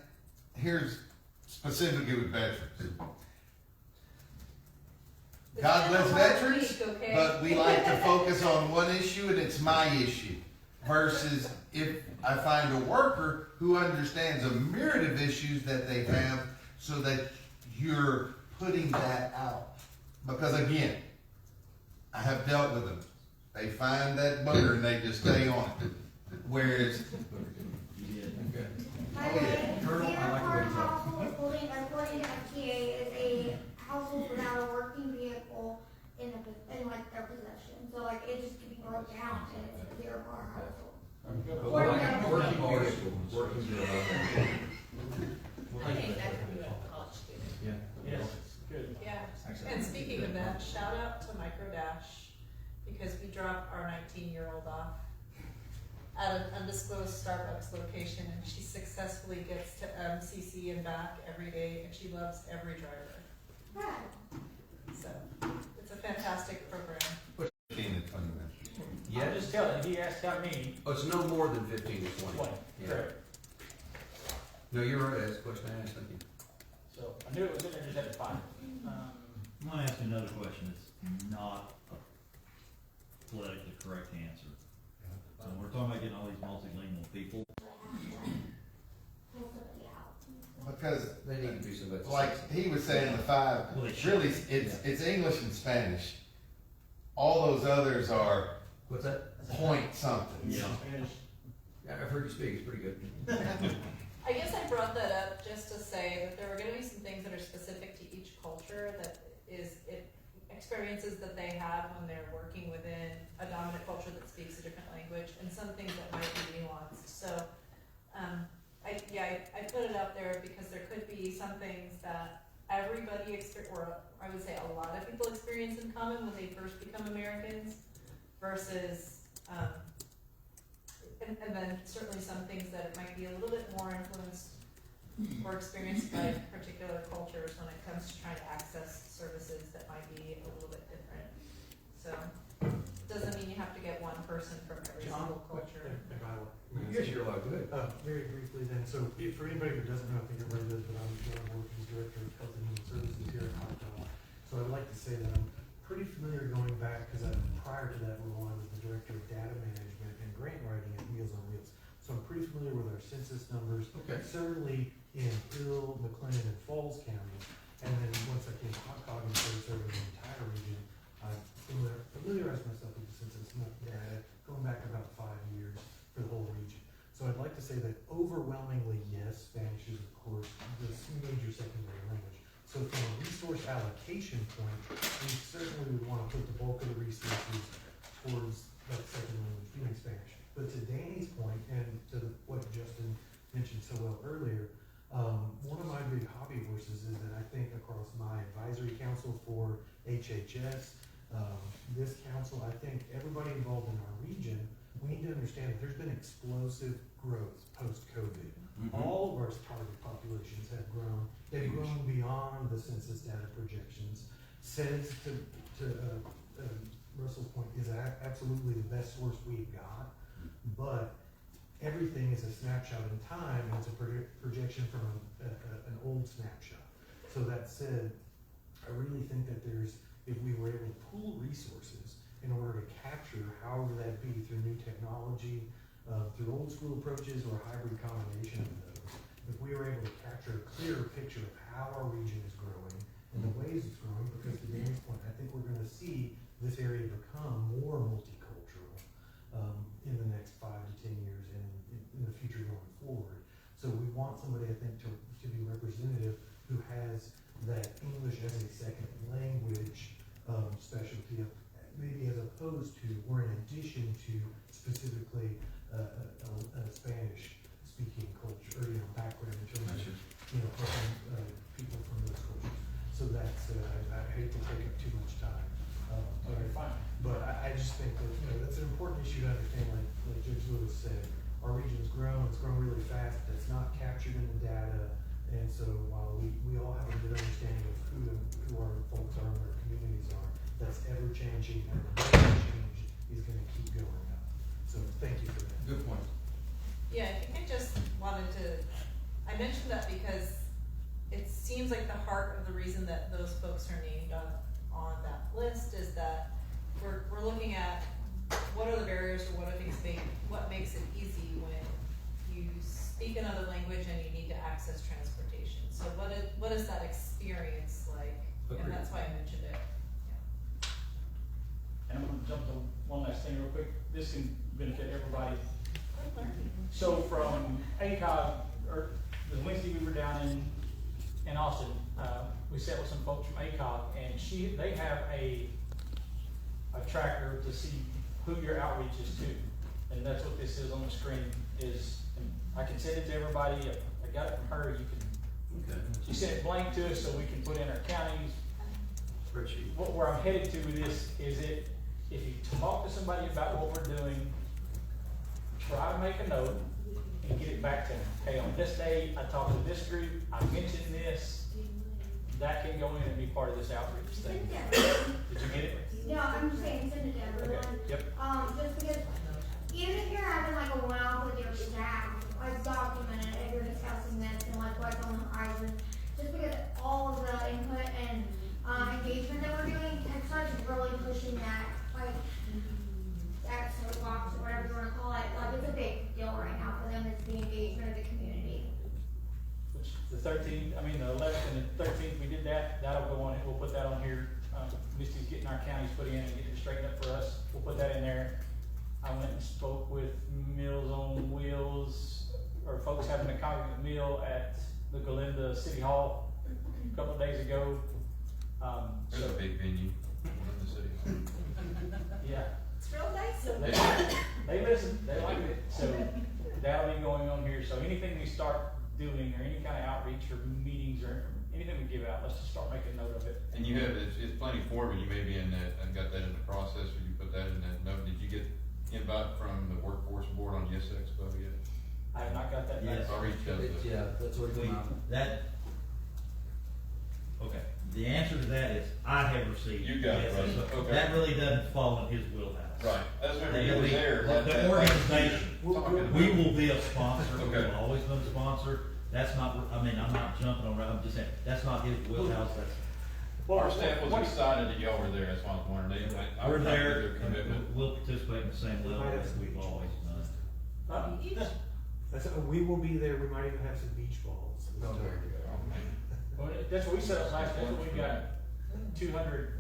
here's specifically with veterans. God bless veterans, but we like to focus on one issue and it's my issue. Versus if I find a worker who understands a myriad of issues that they have so that you're putting that out. Because again, I have dealt with them. They find that bugger and they just stay on it. Whereas, By the way, zero-car household according to FTA is a household without a working vehicle in like their possession. So like it just can be broke down and it's a zero-car household. working I think that could be a college student. Yes, good. Yeah, and speaking of that, shout out to Microdash, because we dropped our 19-year-old off at an undisclosed Starbucks location, and she successfully gets to MCC and back every day, and she loves every driver. Right. So, it's a fantastic program. 15 to 20 minutes. I'm just telling you, he asked how many, Oh, it's no more than 15 to 20. 20, Yeah. correct. No, you're right, that's the question I asked, thank you. So, I knew it was in there, just had to find it. I'm gonna ask you another question, it's not a politically correct answer. So we're talking about getting all these multilingual people. Pull somebody out. Because They need to be somebody. like he was saying, the five, Well, they should. really, it's English and Spanish. All those others are What's that? point something. Yeah. Yeah, I've heard you speak, it's pretty good. I guess I brought that up just to say that there are gonna be some things that are specific to each culture that experiences that they have when they're working within a dominant culture that speaks a different language, and some things that might be nuanced. So, I put it out there because there could be some things that everybody or I would say a lot of people experience in common when they first become Americans, versus, and then certainly some things that it might be a little bit more influenced or experienced by particular cultures when it comes to trying to access services that might be a little bit different. So, it doesn't mean you have to get one person from every single culture. If I were- Yes, you're allowed, good. Very briefly then, so for anybody who doesn't know, I think everybody does, but I'm working as Director of Health and Human Services here at HOTCOG. So I'd like to say that I'm pretty familiar going back, because prior to that role, I was the Director of Data Management and Grant Writing at Meals on Wheels. So I'm pretty familiar with our census numbers, Okay. certainly in Hill, McLennan, and Falls County. And then once I came to HOTCOG and started serving the entire region, I familiarized myself with the census data going back about 5 years for the whole region. So I'd like to say that overwhelmingly, yes, Spanish is of course the major secondary language. So from a resource allocation point, we certainly would want to put the bulk of the resources towards that second language being Spanish. But to Danny's point, and to what Justin mentioned so well earlier, one of my big hobby horses is that I think across my advisory council for HHS, this council, I think everybody involved in our region, we need to understand that there's been explosive growth post-COVID. All of our target populations have grown. They've grown beyond the census data projections. SEDS, to Russell's point, is absolutely the best source we've got, but everything is a snapshot in time, and it's a projection from an old snapshot. So that said, I really think that if we were able to pool resources in order to capture, however that be, through new technology, through old school approaches or a hybrid combination of those, if we were able to capture a clearer picture of how our region is growing and the ways it's growing, because to Dan's point, I think we're gonna see this area become more multicultural in the next 5 to 10 years and in the future going forward. So we want somebody, I think, to be representative who has that English as a second language specialty, maybe as opposed to, or in addition to specifically a Spanish-speaking culture, or, background in terms of, helping people from those cultures. So that's, I hate to take up too much time. Fine. But I just think that, that's an important important issue to understand, like Judge Lewis said, our region's grown, it's grown really fast, that's not captured in the data. And so while we all have a good understanding of who our folks are and what our communities are, that's ever changing, and the rate of change is gonna keep going up. So thank you for that. Good point. Yeah, I think I just wanted to, I mentioned that because it seems like the heart of the reason that those folks are named on that list is that we're looking at what are the barriers or what makes it easy when you speak another language and you need to access transportation. So what is that experience like? Agreed. And that's why I mentioned it. And I'm gonna jump to one last thing real quick. This can benefit everybody. So from HOTCOG, or the Wednesday we were down in Austin, we sat with some folks from HOTCOG, and they have a tracker to see who your outreach is to. And that's what this is on the screen is, and I can send it to everybody. I got it from her. You can, Okay. she sent it blank to us so we can put in our counties. Spreadsheet. Where I'm headed to with this is if you talk to somebody about what we're doing, try to make a note and get it back to them. Hey, on this day, I talked to this group, I mentioned this, that can go in and be part of this outreach thing. Did you get it? No, I'm just saying, send it to everyone. Okay, yep. Just because, even if you're having like a one-off with your staff, like document it, if you're discussing this and like what's on the horizon, just because all of the input and, engagement that we're doing, HOTCOG is really pushing that, like, that soapbox, or whatever you wanna call it, like, it's a big deal right now for them, it's the engagement of the community. Which the 13th, I mean, the 11th and the 13th, we did that. That'll go on, we'll put that on here. Misty's getting our counties put in and getting it straightened up for us. We'll put that in there. I went and spoke with Meals on Wheels, or folks having a congregate meal at the Galinda City Hall a couple of days ago. There's a big venue in the city. Yeah, It's real nice. they listen, they like it, so that'll be going on here. So anything we start doing, or any kind of outreach or meetings or anything we give out, let's just start making note of it. And you have, it's plenty forward, you may be in that, I've got that in the process, or you put that in that note. Did you get invite from the workforce board on Yes Expo yet? I have not got that back. Yes. I'll reach out to them. Yeah, that's what We- came out. Okay, the answer to that is, I have received. You got it, yes, right. so Okay. That really doesn't fall in his wheelhouse. Right, that's when you were there. The organization, Talking we about- will be a sponsor, Okay. we've always been a sponsor. That's not, I'm not jumping on, I'm just saying, that's not his wheelhouse, that's. Our staff was excited that y'all were there, that's why I was wondering, I We're was there, their and commitment. we'll participate in the same level as we've always done. We will be there, we might even have some beach balls. Oh, there you go. Well, that's what we set up last, that's what we got 200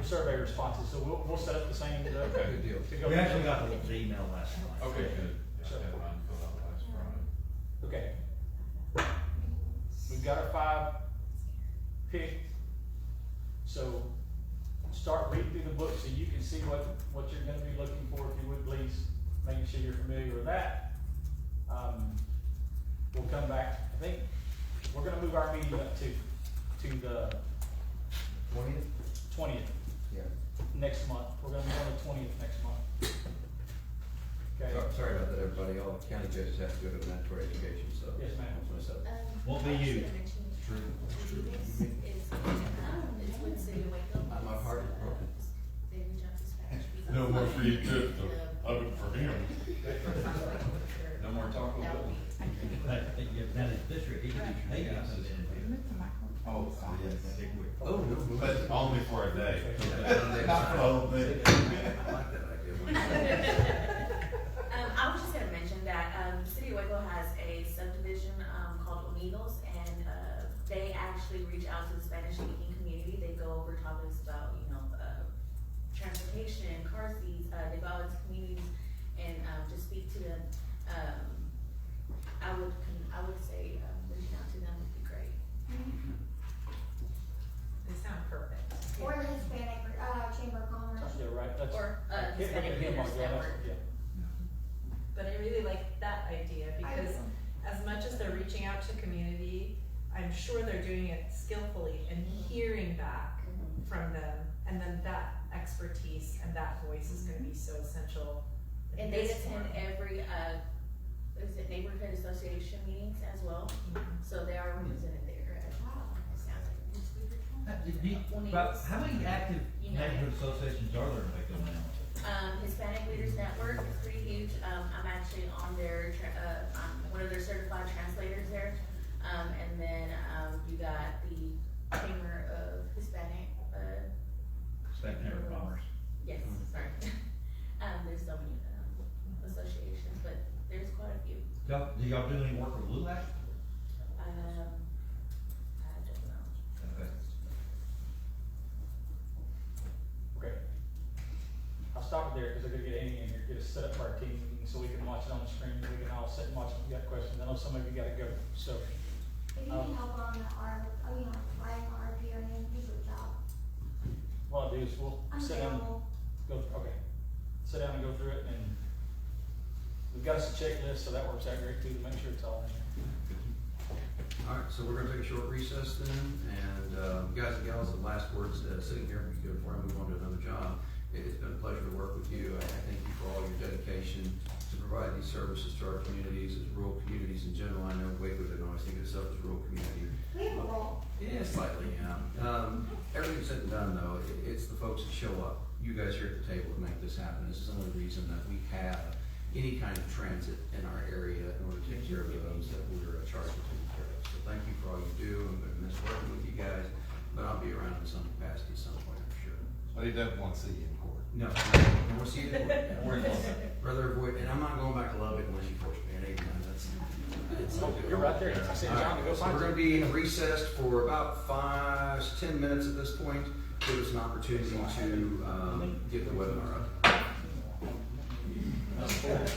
survey responses, so we'll set up the same, Okay. Good deal. to go. We actually got the email last night. Okay, good. Yeah, I had mine filled out last Friday. Okay. We've got our 5 picked, so start reading through the book so you can see what you're gonna be looking for, if you would please, making sure you're familiar with that. We'll come back, I think, we're gonna move our meeting up to the 20th Yeah. next month, we're gonna be on the 20th next month. Okay, Sorry about that, everybody. All the county judges have to go to mandatory education, so. Yes, ma'am. That's what I said. Won't be you. My heart is broken. No more free trips to oven for him. No more Taco Bell. Now, the district, he can come in. Oh, yes. Oh, no. But only for a day. Okay. Not for the whole thing. I like that idea. I was just gonna mention that, the city of Waco has a subdivision, called Amigos, and, they actually reach out to the Spanish-speaking community. They go over topics about, transportation, car seats, they go out into communities and, just speak to them. I would say, reaching out to them would be great. They sound perfect. Or the Hispanic, Chamber of Commerce. yeah, right, that's. Or, Can't look Hispanic at him like Leaders that, Network. yeah. But I really like that idea because as much as they're reaching out to community, I'm sure they're doing it skillfully and hearing back from them. And then that expertise and that voice is gonna be so essential And they attend every, is it neighborhood association meetings as well? So they are represented there as well. About how many active neighborhood associations are there in Waco now? Hispanic Leaders Network is pretty huge. I'm actually on their, I'm one of their certified translators there. And then, you got the Chamber of Hispanic, Chamber of Commerce. yes, sorry. There's so many, associations, but there's quite a few. Do y'all do any work with LULAC? I don't know. Okay. Okay. I'll stop it there because I'm gonna get Amy in here, get us set up for our team meeting so we can watch it on the screen. We can all sit and watch it. If you got questions, I know some of you gotta go, so. If you need help on flying RP or anything, just reach out. What I'll do is we'll I'm sit down, available. sit down and go through it, and we've got us a checklist, so that works out great too, to make sure it's all in there. All right, so we're gonna take a short recess then, and, guys and gals, the last words, sitting here before I move on to another job. It's been a pleasure to work with you. I thank you for all your dedication to provide these services to our communities, as rural communities in general. I know Waco doesn't always think of itself as a rural community. We have a role. Yeah, slightly, yeah. Everything said and done though, it's the folks that show up. You guys here at the table to make this happen. This is the only reason that we have any kind of transit in our area in order to take care of those that we're charged with taking care of. So thank you for all you do. I'm gonna miss working with you guys, but I'll be around in some capacity at some point, I'm sure. But he doesn't want to see you in court. No, we'll see you there. Rather avoid, and I'm not going back to Lubbock unless you force me. It ain't done. That's You're right there. I said, John, to go so find we're you. gonna be recessed for about 5 to 10 minutes at this point. Give us an opportunity to get the webinar up. Most of that is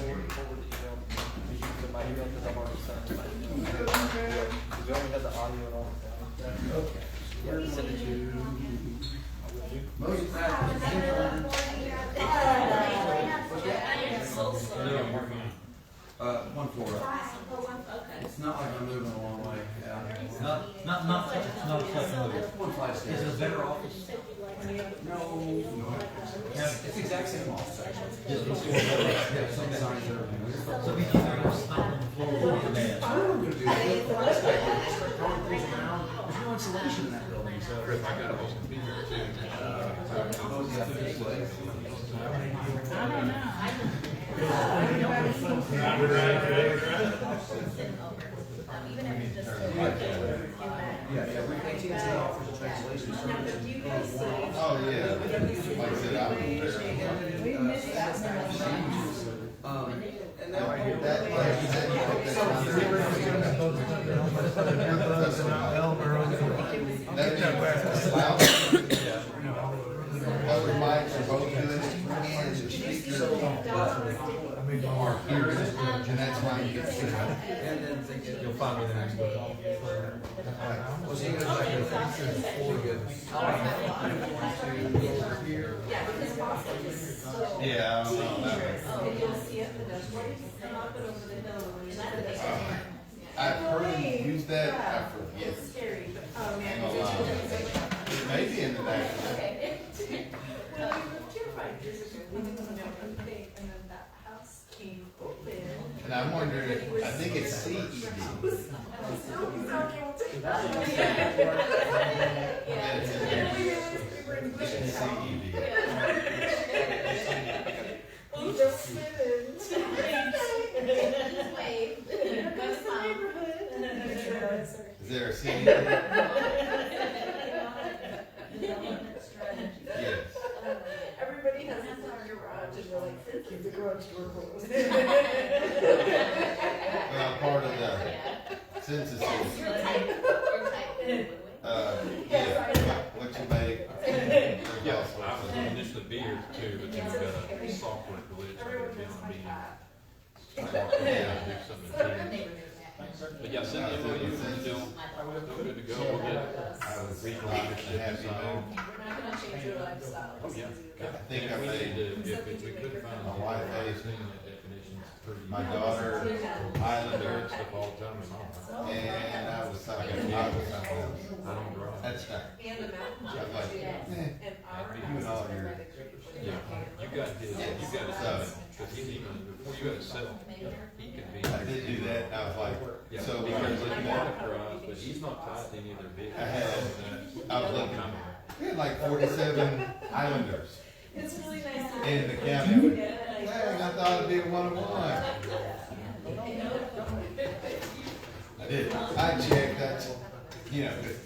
one floor up. It's not like I'm moving a long way. Not such a One flight of Is stairs. it a better office? No. It's the exact same office, actually. Just before. Yeah, some signs are. So we can start stopping on the floor with the I bed. don't know what we're gonna do. Start throwing things around. There's no insulation in that building, so. Chris, I got a whole computer too. Even if it's just. Yeah, we AT&T offers a translation service. Oh, yeah. Like I said, I'm And that that was Mike, they're both good, and the speakers are here, and that's why you get to see it. You'll find me the next one. Well, see, it's like a good. Yeah, I don't know that I've heard him use that, I forget. Ain't gonna lie. Maybe in the back. And I'm wondering, I think it's CED. Is there a CED? Yes. Everybody has a garage and we're like, keep the garage door closed. Well, part of the census is, yeah, what you make. Yeah, I was initially be here too, but then we got a software glitch. So we're doing a meeting. I walked in and do something in Teams. But yeah, send the MOU, we're still good to go. We'll get I was regional not leadership happy involved. move. Oh, yeah. I think I We need made to, if we could find. my wife a age, definitions pretty. my daughter, Islander, Stuff all the time, and all. and I was talking else. I don't drive. That's not, I was like, you and all your, Yeah, you got his, you got his. Cause he's even, before you had a cell, he could be. I did do that, and I was like, Yeah, so when I because was they looking want at, to drive, but he's not tied to any of their vehicles. I was looking, we had like 47 Islanders It's really nice to. in the county. Dang, I thought it'd be a 101. I did, I checked, you know, 'cause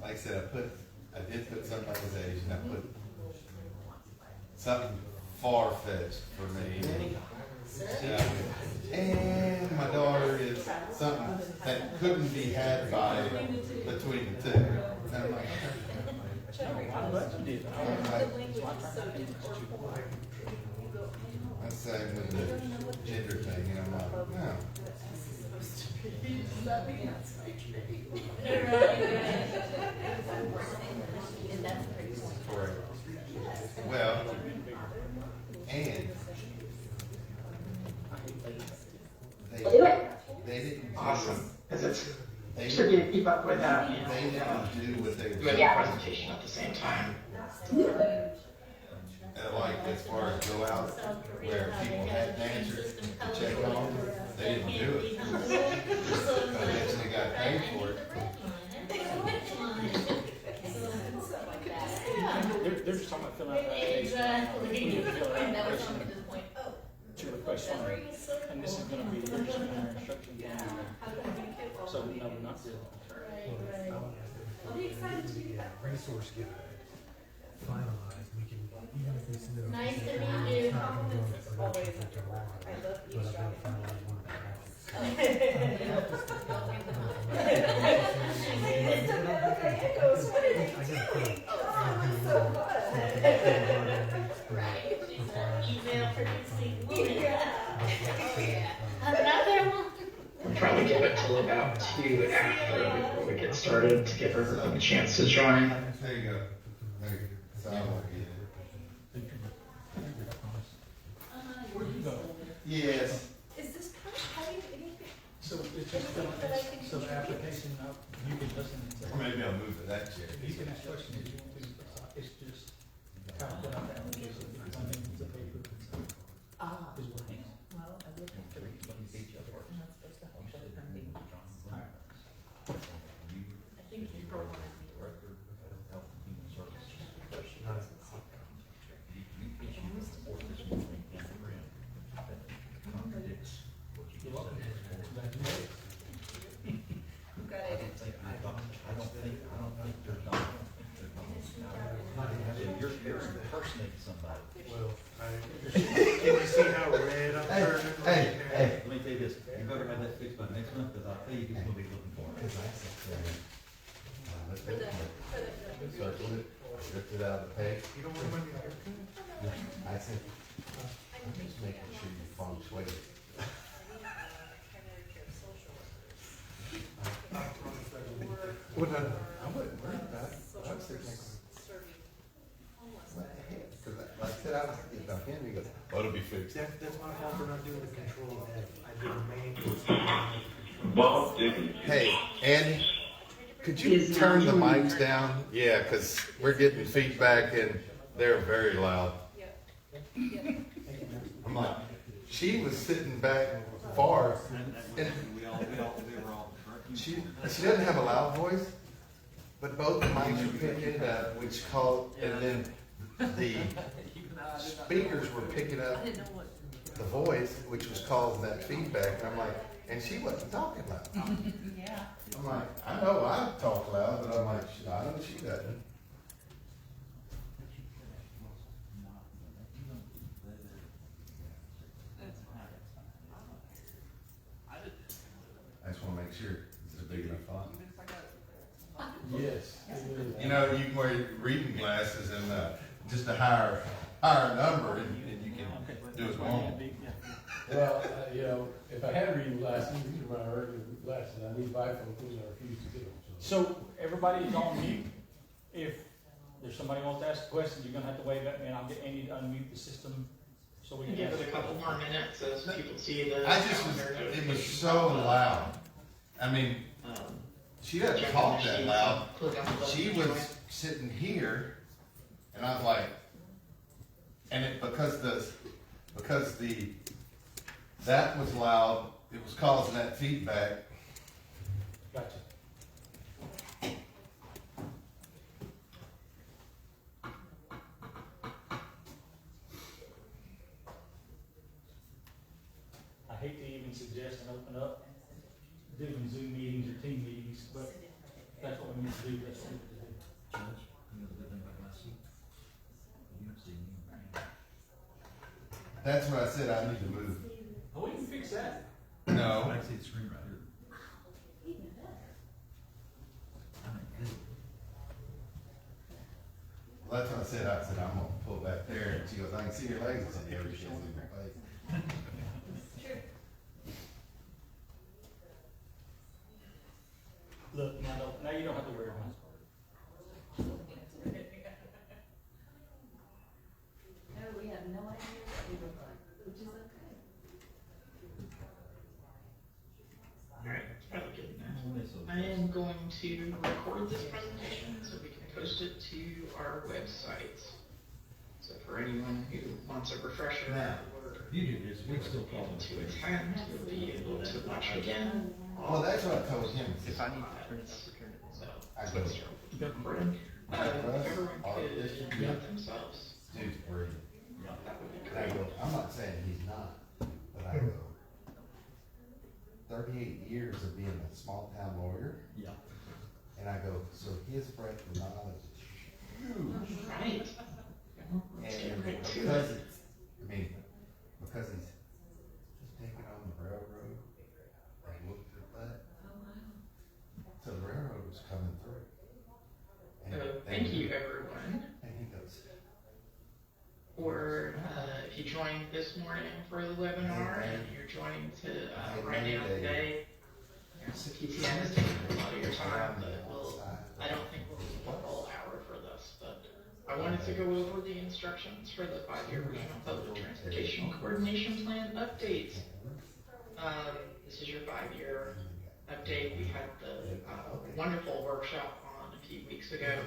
like I said, I did put something like his age, and I put something far-fetched for me. And my daughter is something that couldn't be had by between the two. And I'm like, I'm glad you did. that's the same with the gender thing, and I'm like, no. Correct. Well, and they didn't. Awesome. They Should didn't you keep up with that? they didn't do what they were Do a presentation at the same time. like as far as go out where people had dancers to check on, they didn't do it. But they actually got paid for it. They're just talking about filling out the application. Exactly. You fill out an That was application something to the point, oh. to request funding. And this is gonna be, they're just gonna have instructions. So, no, not this. Right, right. I'll be excited to do that. Resource guide finalized, we can, even if it's no. Nice to it's meet you. not gonna go in the production for tomorrow, I love but I've got to eavesdropping. finalize one of the graphics. It's so good, okay, echoes, what did I it gotta do? put it. Oh, it was so fun. Right, she's an email producing woman. Yeah. Another one. We'll probably give it till about 2 after before we get started to give everyone a chance to join. There you go. There you go. So I won't get it. Where you go? Yes. Is this kind of heavy? So it's just, so the application, you can listen Or to. maybe I'll move to that chair. You can ask questions if you want to. It's just kind of put out the application. Funding the paper. Ah. Is what it is. Well, I would have to read what the teacher works. I'm not supposed to help with funding. I think you probably want to be Director of Health and Human Services. Not a HOTCOG. You issued a report this morning in print that contradicts what you You're just welcome. said. Glad you made it. I don't think there's not. You're impersonating somebody. Well, can you see how red I'm turning? Hey, hey. Let me tell you this, you better have that fixed by next month, because I'll tell you who's gonna be looking for it. Circle it, ripped it out of the page. You don't want my haircut? I said, I'm just making sure you feng shui. Well, no, I wasn't worried about it. I was thinking, what the heck? Because like I said, I was thinking about him, he goes, oh, it'll be fixed. That's my fault for not doing the control F. I did manual. Well, Hey, Andy, could you turn the mics down? Yeah, because we're getting feedback and they're very loud. I'm like, she was sitting back far and We were all. she doesn't have a loud voice, but both the mics are picking it up, which called, and then the speakers were picking up the voice, which was causing that feedback. And I'm like, and she wasn't talking loud. Yeah. I'm like, I know I talk loud, but I'm like, I know she doesn't. I just want to make sure it's a big enough font. Yes. You know, you can wear reading glasses and just a higher number, and you can do it normal. Well, you know, if I had reading glasses, these are my regular glasses, I need bifocals, and I refuse to get them, so. So everybody is on mute. If there's somebody who wants to ask a question, you're gonna have to wave at me and I'll get Andy to unmute the system so we can. give it a couple more minutes as people see the I just was, calendar it was so loud. I mean, she doesn't talk that loud. Click on the button She to join. was sitting here, and I was like, it, that was loud, it was causing that feedback. Gotcha. I hate to even suggest and open up doing Zoom meetings or team meetings, but that's what we need to do, that's what we need to do. Judge, you know the good thing about my seat? You don't see me. That's what I said, I need to move. Oh, we can fix that. No. I see the screen right here. I'm invisible. Well, that's what I said, I'm gonna pull back there, and she goes, I can see your legs, I said, yeah, she doesn't see my face. Look, now you don't have to worry about it. No, we have no idea what we look like, which is okay. Alright, that's probably good enough. I am going to record this presentation so we can post it to our website. So for anyone who wants a refresher Now, or You do this, we still call them. to attend, you'll be able to watch it again. Well, that's what I told him. If I need to print it, so I that's go, what's recording. Everyone could mute themselves. dude's brilliant. That would be And I great. go, I'm not saying he's not, but I go, 38 years of being a small town lawyer, Yeah. and I go, so his breadth of knowledge is huge. Right. Let's get And right to because it. it's, because he's just taking on the railroad, I looked at that, so the railroad was coming through. And So they thank you were- everyone And he goes, for if you joined this morning for the webinar and you're joining to right now today. PTN is taking a lot of your time, but I don't think we'll need a whole hour for this, but I wanted to go over the instructions for the 5-year Regional Public Transportation Coordination Plan update. This is your 5-year update. We had the wonderful workshop on a few weeks ago.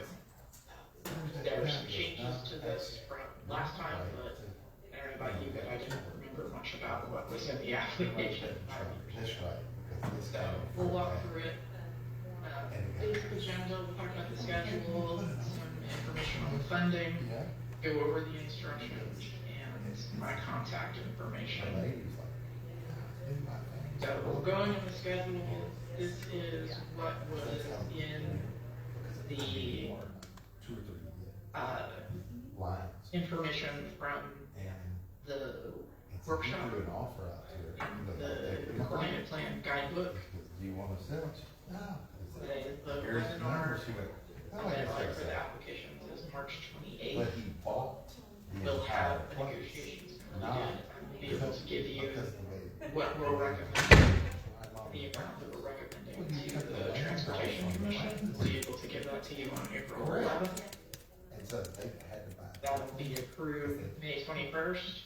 There were some changes to this from last time, but I don't know about you, but I didn't remember much about what was in the application. that's right. because So we'll walk through it. Basic agenda, we'll talk about the schedule, some information on the funding, Yeah, go over the instructions, and my contact information. the lady's like, do my thing. So going on the schedule, this is what was in the Two or three, lines, information from and the it's workshop, threw an offer out to her. He goes, "I'll take the it." climate plan guidebook. Do you wanna sell it? No. I said, Today is the "Here's the webinar. number." She went, "Oh, I Deadline guess for the that's applications is March it." 28th. But he bought the We'll entire have place. negotiations Not completed and be able to give you because the way- what we're recommending, the amount that we're recommending to the Transportation Commission. We'll be able to give that to you on April 11th. And so they had to buy. That'll be approved May 21st.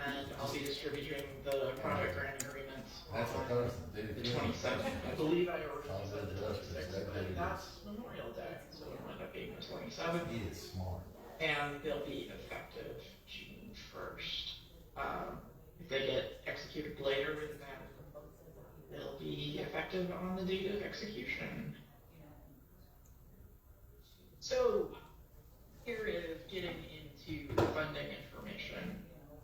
And I'll be distributing the project grant agreements That's what on those do. the 27th. I believe I originally said the All those 26th, justices, but they that's Memorial Day, so it'll end up being the 27th. He is smart. And they'll be effective June 1st. If they get executed later than that, they'll be effective on the date of execution. So, here is getting into funding information.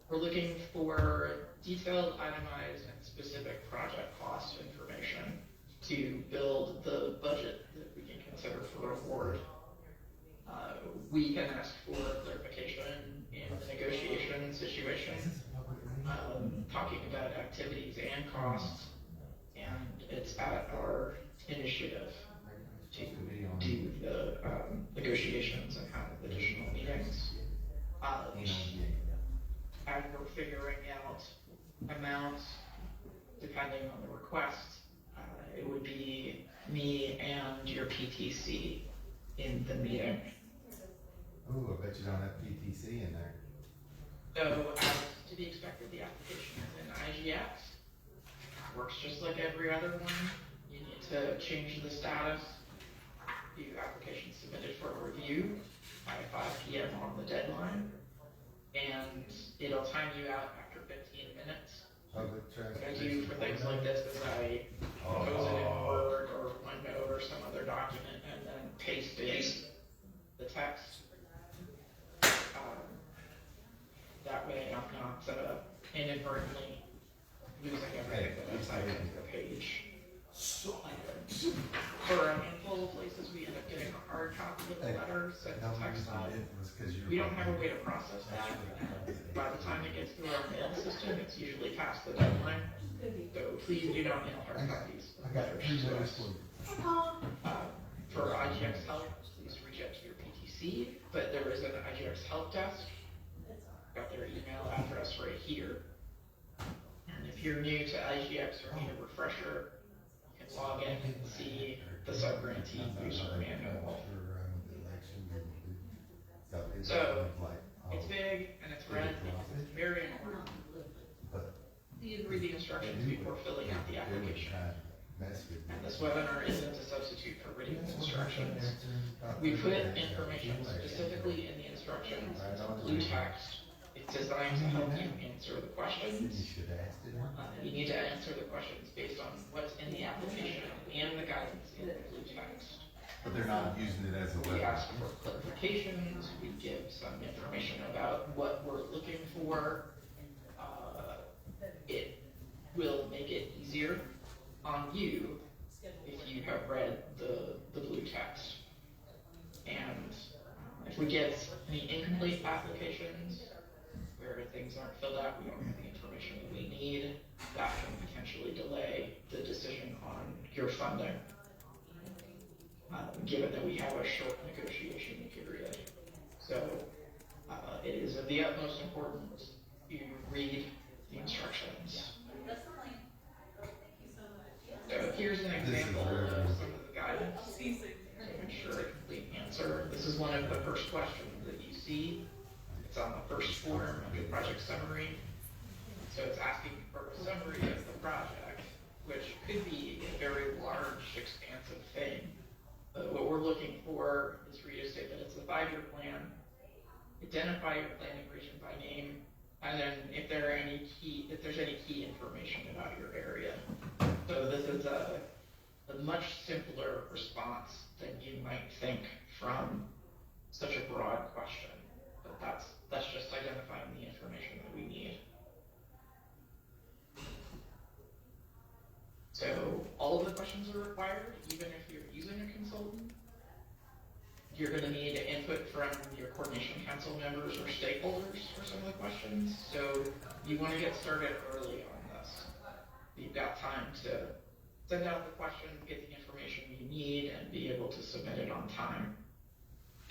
We're looking for detailed, itemized, and specific project cost information to build the budget that we can consider for award. We can ask for clarification in the negotiation situation, talking about activities and costs, and it's at our initiative to do the negotiations and have additional meetings. As we're figuring out amounts, depending on the request, it would be me and your PTC in the meeting. Ooh, I bet you don't have PTC in there. So, as to be expected, the application is in IGX. Works just like every other one. You need to change the status. The application submitted for review by 5 p.m. on the deadline. and it'll time you out after 15 minutes. Public What I do for things like this is I compose it in Word or OneNote or some other document and then paste in the text. That way I'm not inadvertently losing everything that is typed into the page. For a handful of places, we end up getting a hard copy of the letter sent to text file. We don't have a way to process that, and by the time it gets through our mail system, it's usually past the deadline. So please do not mail hard copies of letters to us. For IGX help, please reach out to your PTC, but there is an IGX help desk. Got their email address right here. And if you're new to IGX or need a refresher, you can log in and see the subgrantee user manual. So, it's big and it's red, it's very important. You need to read the instructions before filling out the application. And this webinar isn't a substitute for reading the instructions. We put information specifically in the instructions, blue text. It's designed to help you answer the questions. You need to answer the questions based on what's in the application and the guidance in the blue text. But they're not using it as a weapon. We ask for clarifications, we give some information about what we're looking for. It will make it easier on you if you have read the blue text. And if we get any incomplete applications where things aren't filled out, we don't have the information that we need, that can potentially delay the decision on your funding. Given that we have a short negotiation period. So it is of the utmost importance you read the instructions. So here's an example of some of the guidance. So make sure a complete answer. This is one of the first questions that you see. It's on the first form under project summary. So it's asking for a summary of the project, which could be a very large, expansive thing. But what we're looking for is for you to say that it's a 5-year plan, identify your planning region by name, and then if there's any key information about your area. So this is a much simpler response than you might think from such a broad question. But that's just identifying the information that we need. So all of the questions are required, even if you're using a consultant. You're going to need input from your coordination council members or stakeholders for some of the questions. So you want to get started early on this. You've got time to send out the question, get the information you need, and be able to submit it on time.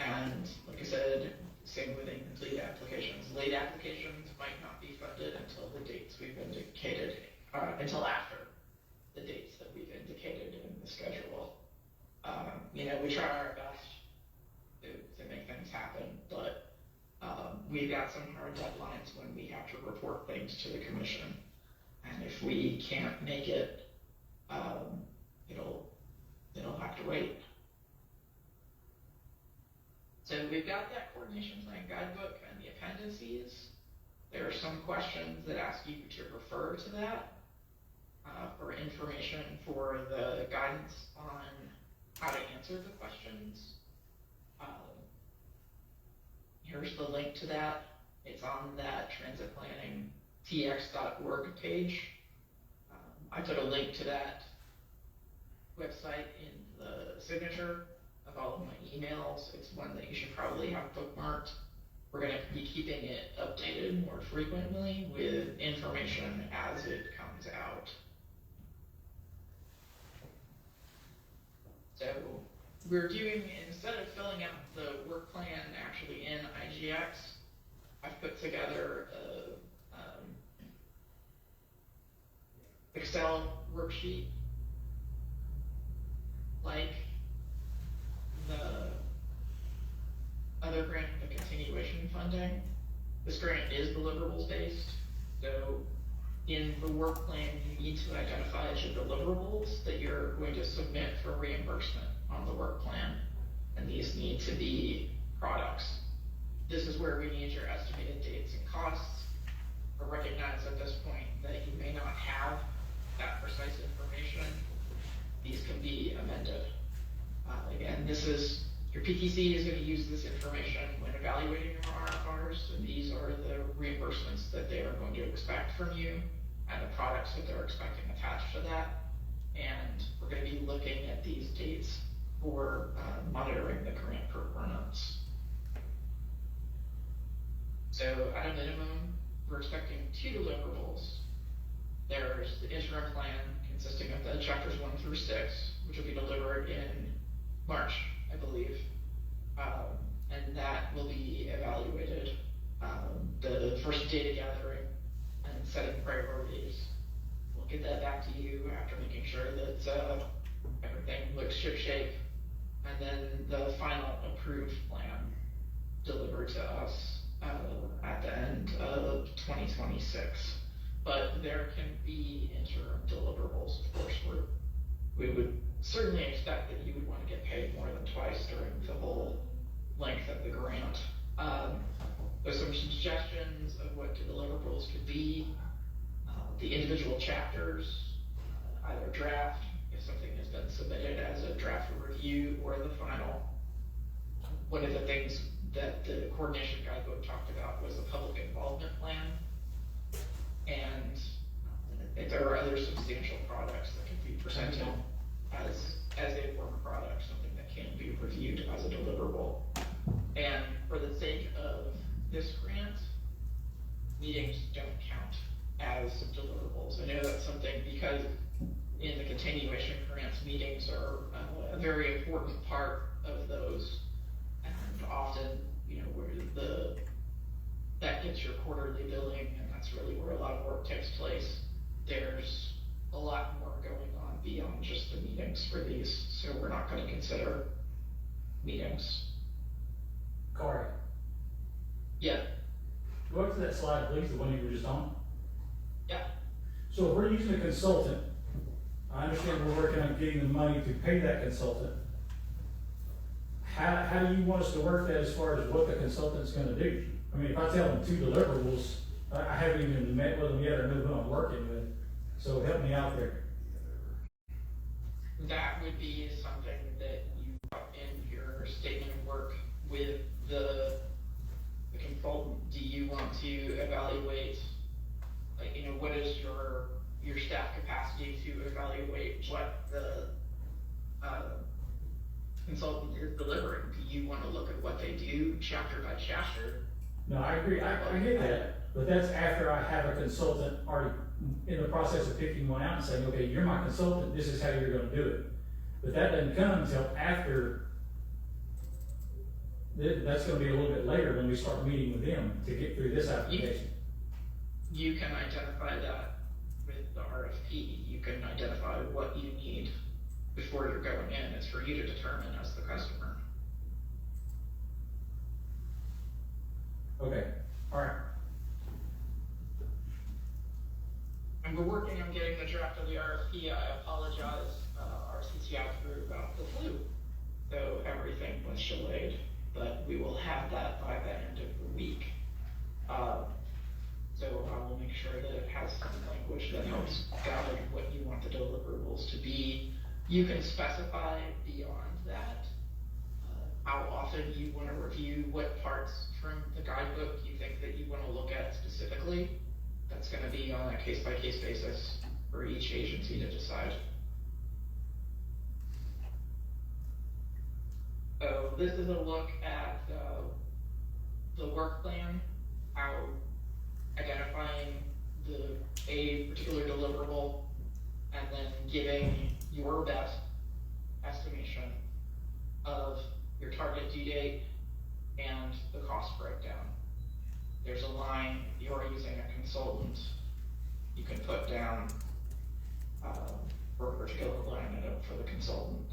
And like I said, same with incomplete applications. Late applications might not be funded until the dates we've indicated, until after the dates that we've indicated in the schedule. We try our best to make things happen, but we've got some hard deadlines when we have to report things to the commission. And if we can't make it, it'll have to wait. So we've got that coordination plan guidebook and the appendices. There are some questions that ask you to refer to that for information for the guidance on how to answer the questions. Here's the link to that. It's on that transitplanningtx.org page. I put a link to that website in the signature of all of my emails. It's one that you should probably have bookmarked. We're going to be keeping it updated more frequently with information as it comes out. So we're doing, instead of filling out the work plan actually in IGX, I've put together a Excel worksheet like the other grant, the continuation funding. This grant is deliverables based, so in the work plan you need to identify the deliverables that you're going to submit for reimbursement on the work plan, and these need to be products. this is where we need your estimated dates and costs, but recognize at this point that you may not have that precise information. These can be amended. Again, your PTC is going to use this information when evaluating your RFRs, and these are the reimbursements that they are going to expect from you and the products that they're expecting attached to that. And we're going to be looking at these dates for monitoring the grant performance. So at a minimum, we're expecting 2 deliverables. There's the interim plan consisting of the chapters 1 through 6, which will be delivered in March, I believe. And that will be evaluated. The first data gathering and setting priorities. We'll get that back to you after making sure that everything looks shipshape. And then the final approved plan delivered to us at the end of 2026. But there can be interim deliverables, of course. We would certainly expect that you would want to get paid more than twice during the whole length of the grant. There's some suggestions of what the deliverables could be. The individual chapters, either draft, if something has been submitted as a draft review, or the final. One of the things that the coordination guidebook talked about was a public involvement plan. And if there are other substantial products that can be presented as a form of product, something that can be reviewed as a deliverable. And for the sake of this grant, meetings don't count as deliverables. I know that's something because in the continuation grants, meetings are a very important part of those. And often, where that gets your quarterly billing, and that's really where a lot of work takes place. There's a lot more going on beyond just the meetings for these, so we're not going to consider meetings. Corey, Yeah. go up to that slide, please, the one you were just on. Yeah. So if we're using a consultant, I understand we're working on getting the money to pay that consultant. How do you want us to work that as far as what the consultant's gonna do? I mean, if I tell them 2 deliverables, I haven't even met with them yet or know who I'm working with, so help me out there. That would be something that you put in your statement of work with the consultant. Do you want to evaluate, what is your staff capacity to evaluate what the consultant is delivering? Do you want to look at what they do chapter by chapter? No, I agree, I get that, but that's after I have a consultant already in the process of picking one out and saying, okay, you're my consultant, this is how you're gonna do it. But that doesn't come until after, that's gonna be a little bit later when we start meeting with them to get through this application. You can identify that with the RFP. You can identify what you need before you're going in. It's for you to determine as the customer. Okay, all right. And we're working on getting the draft of the RFP. I apologize, our CTI crew about the flu, so everything was delayed, but we will have that by the end of the week. So I will make sure that it has some language that helps guide what you want the deliverables to be. You can specify beyond that how often you want to review, what parts from the guidebook you think that you want to look at specifically. That's going to be on a case-by-case basis for each agency to decide. So this is a look at the work plan, how identifying a particular deliverable, and then giving your best estimation of your target due date and the cost breakdown. There's a line, if you're using a consultant, you can put down for a particular line item for the consultant,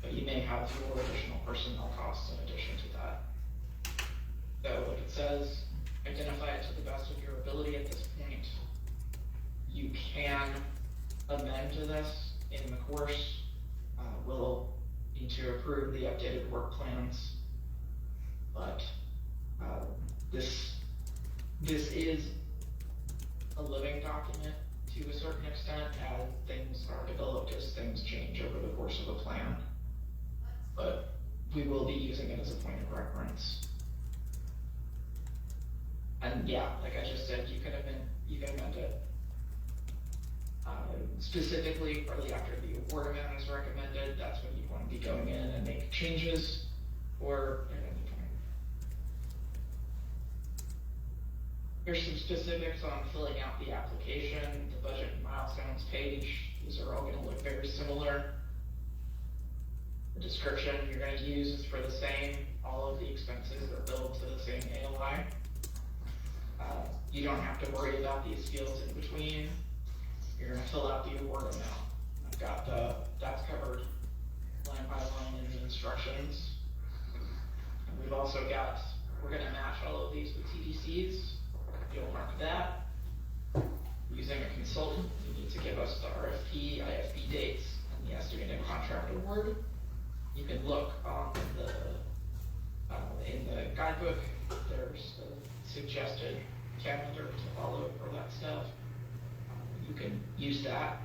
but you may have your additional personnel costs in addition to that. So like it says, identify it to the best of your ability at this point. You can amend to this in the course. We'll need to approve the updated work plans, but this is a living document to a certain extent as things are developed, as things change over the course of a plan. But we will be using it as a point of reference. And yeah, like I just said, you can amend it. Specifically, probably after the award amount is recommended, that's when you want to be going in and make changes, or at any point. There's some specifics on filling out the application, the budget and milestones page. These are all going to look very similar. The description you're going to use is for the same. All of the expenses are billed to the same ALI. You don't have to worry about these fields in between. You're going to fill out the award amount. I've got that's covered line by line in the instructions. And we've also got, we're going to match all of these with TDCs. You'll mark that. Using a consultant, you need to give us the RFP, IFP dates, and the estimated contract award. You can look on in the guidebook. There's a suggested calendar to follow for that stuff. You can use that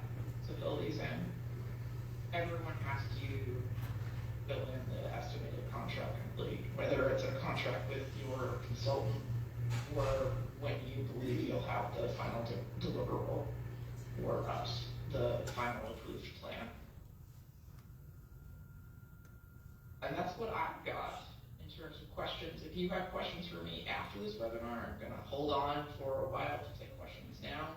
to fill these in. Everyone has to fill in the estimated contract complete, whether it's a contract with your consultant or when you believe you'll have the final deliverable or us, the final approved plan. And that's what I've got in terms of questions. If you have questions for me after this webinar, I'm gonna hold on for a while to take questions now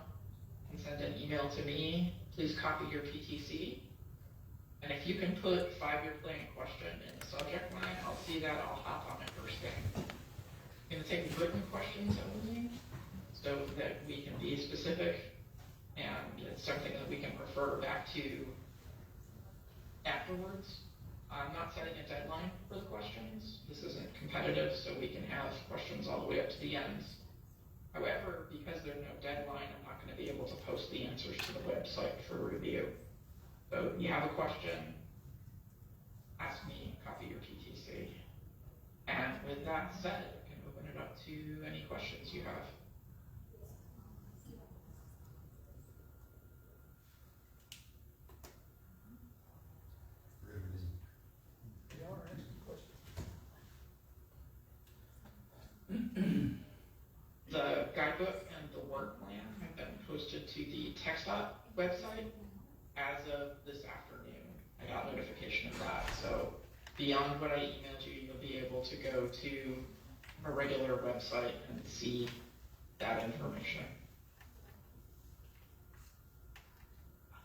and send an email to me. Please copy your PTC. And if you can put 5-year plan question in the subject line, I'll see that, I'll hop on it first thing. I'm gonna take written questions only so that we can be specific and it's something that we can refer back to afterwards. I'm not setting a deadline for the questions. This isn't competitive, so we can have questions all the way up to the end. However, because there's no deadline, I'm not going to be able to post the answers to the website for review. So if you have a question, ask me, copy your PTC. And with that said, I can open it up to any questions you have. The guidebook and the work plan have been posted to the TxDOT website as of this afternoon. I got notification of that. So beyond what I emailed you, you'll be able to go to a regular website and see that information.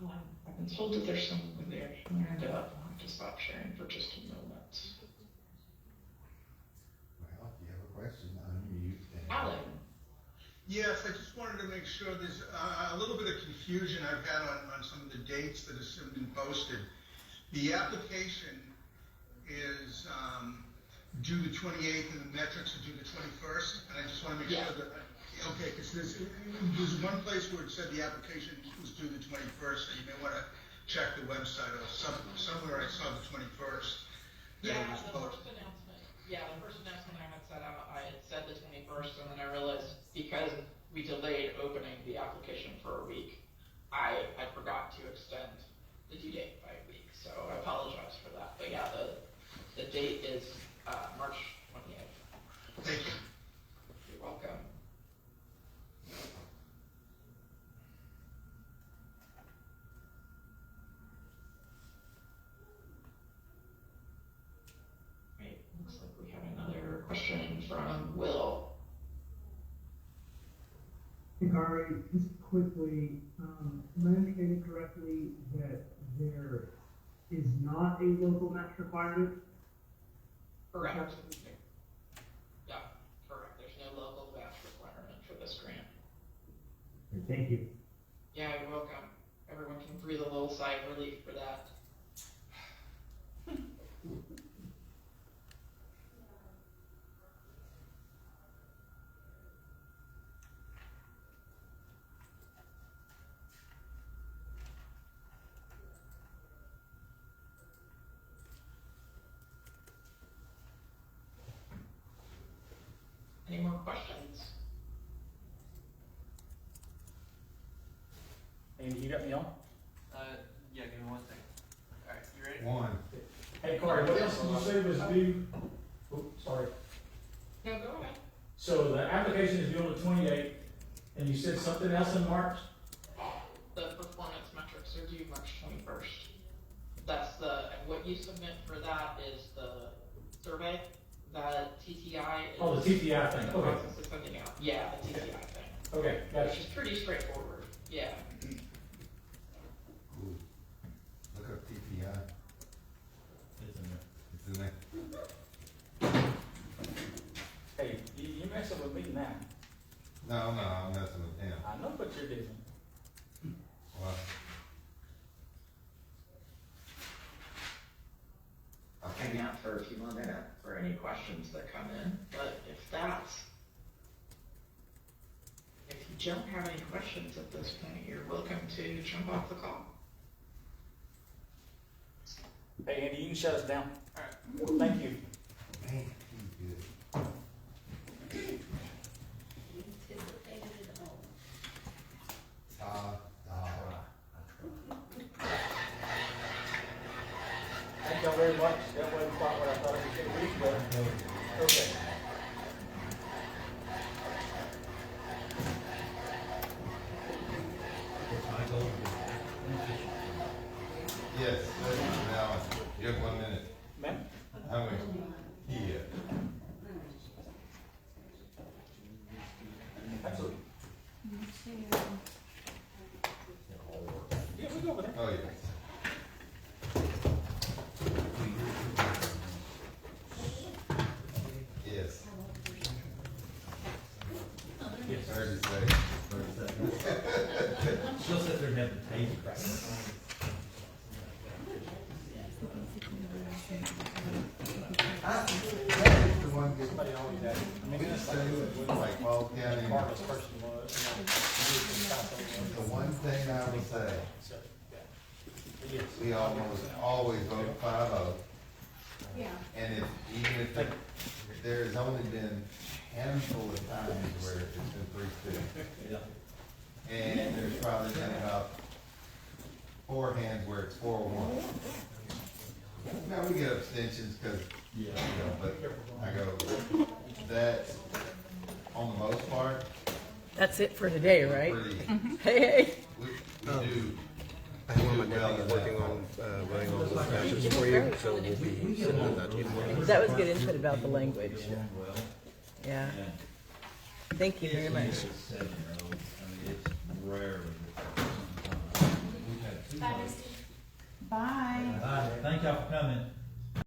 Oh, I've been told that there's someone there. And I'll have to stop sharing for just a moment. Well, if you have a question, unmute. Alan. Yes, I just wanted to make sure there's a little bit of confusion I've had on some of the dates that have been posted. The application is due the 28th and the metrics are due the 21st, and I just want to make sure that, okay, because there's one place where it said the application was due the 21st, so you may want to check the website or somewhere I saw the 21st. Yeah, the first announcement I had set out, I had said the 21st, and then I realized because we delayed opening the application for a week, I forgot to extend the due date by a week, so I apologize for that. But yeah, the date is March 28th. Thank you. You're welcome. Great, looks like we have another question from Will. Hey, Kari, just quickly, am I understanding correctly that there is not a local match requirement? Correct. Yeah, correct. There's no local match requirement for this grant. Thank you. Yeah, you're welcome. Everyone can breathe a little sigh of relief for that. Any more questions? Andy, you got me on? Yeah, give me 1 second. Alright, you ready? One. Hey, Corey, what else did you say was due? Oh, sorry. No, go ahead. So the application is due on the 28th, and you said something else in March? The performance metrics are due March 21st. That's and what you submit for that is the survey that TTI is. Oh, the TTI thing, in the okay. process of sending out. Yeah, the TTI thing. Okay, gotcha. Which is pretty straightforward, yeah. Ooh. Look up TPI. It's in there. Hey, you messing with me now. No, I'm messing with him. I know what you're doing. What? I'll hang out for a few more minutes for any questions that come in, but if you don't have any questions at this point, you're welcome to jump off the call. Hey, Andy, you can shut us down. Alright. Thank you. Man, he's good. Thank y'all very much. That wasn't quite what I thought it was gonna be, but, okay. Yes, now, you have 1 minute. Ma'am? How many? Yeah. Absolutely. Yeah, we go over there. Oh, yeah. Yes. Yes. 30 seconds. She'll sit there and have the tape crack. The one good. Somebody always has. I mean, that's Like Wall County. the hardest person was, The one thing I would say, So, yeah. But yes. we almost always vote 5-0. Yeah. And even if there's only been a handful of times where it's been 3-2. Yeah. And there's probably been about 4 hands where it's 4-1. Now, we get abstentions because, you know, but I go, that, on the most part, That's it for today, right? pretty, Hey, hey. we do. I have one of my deputies working on running all those matches for you, so we'll be sending that to you tomorrow. That was good input about the language. Yeah. Thank you very much. It's 7-year-old. I mean, it's rarely. We've had 2 votes. Bye. Thank y'all for coming.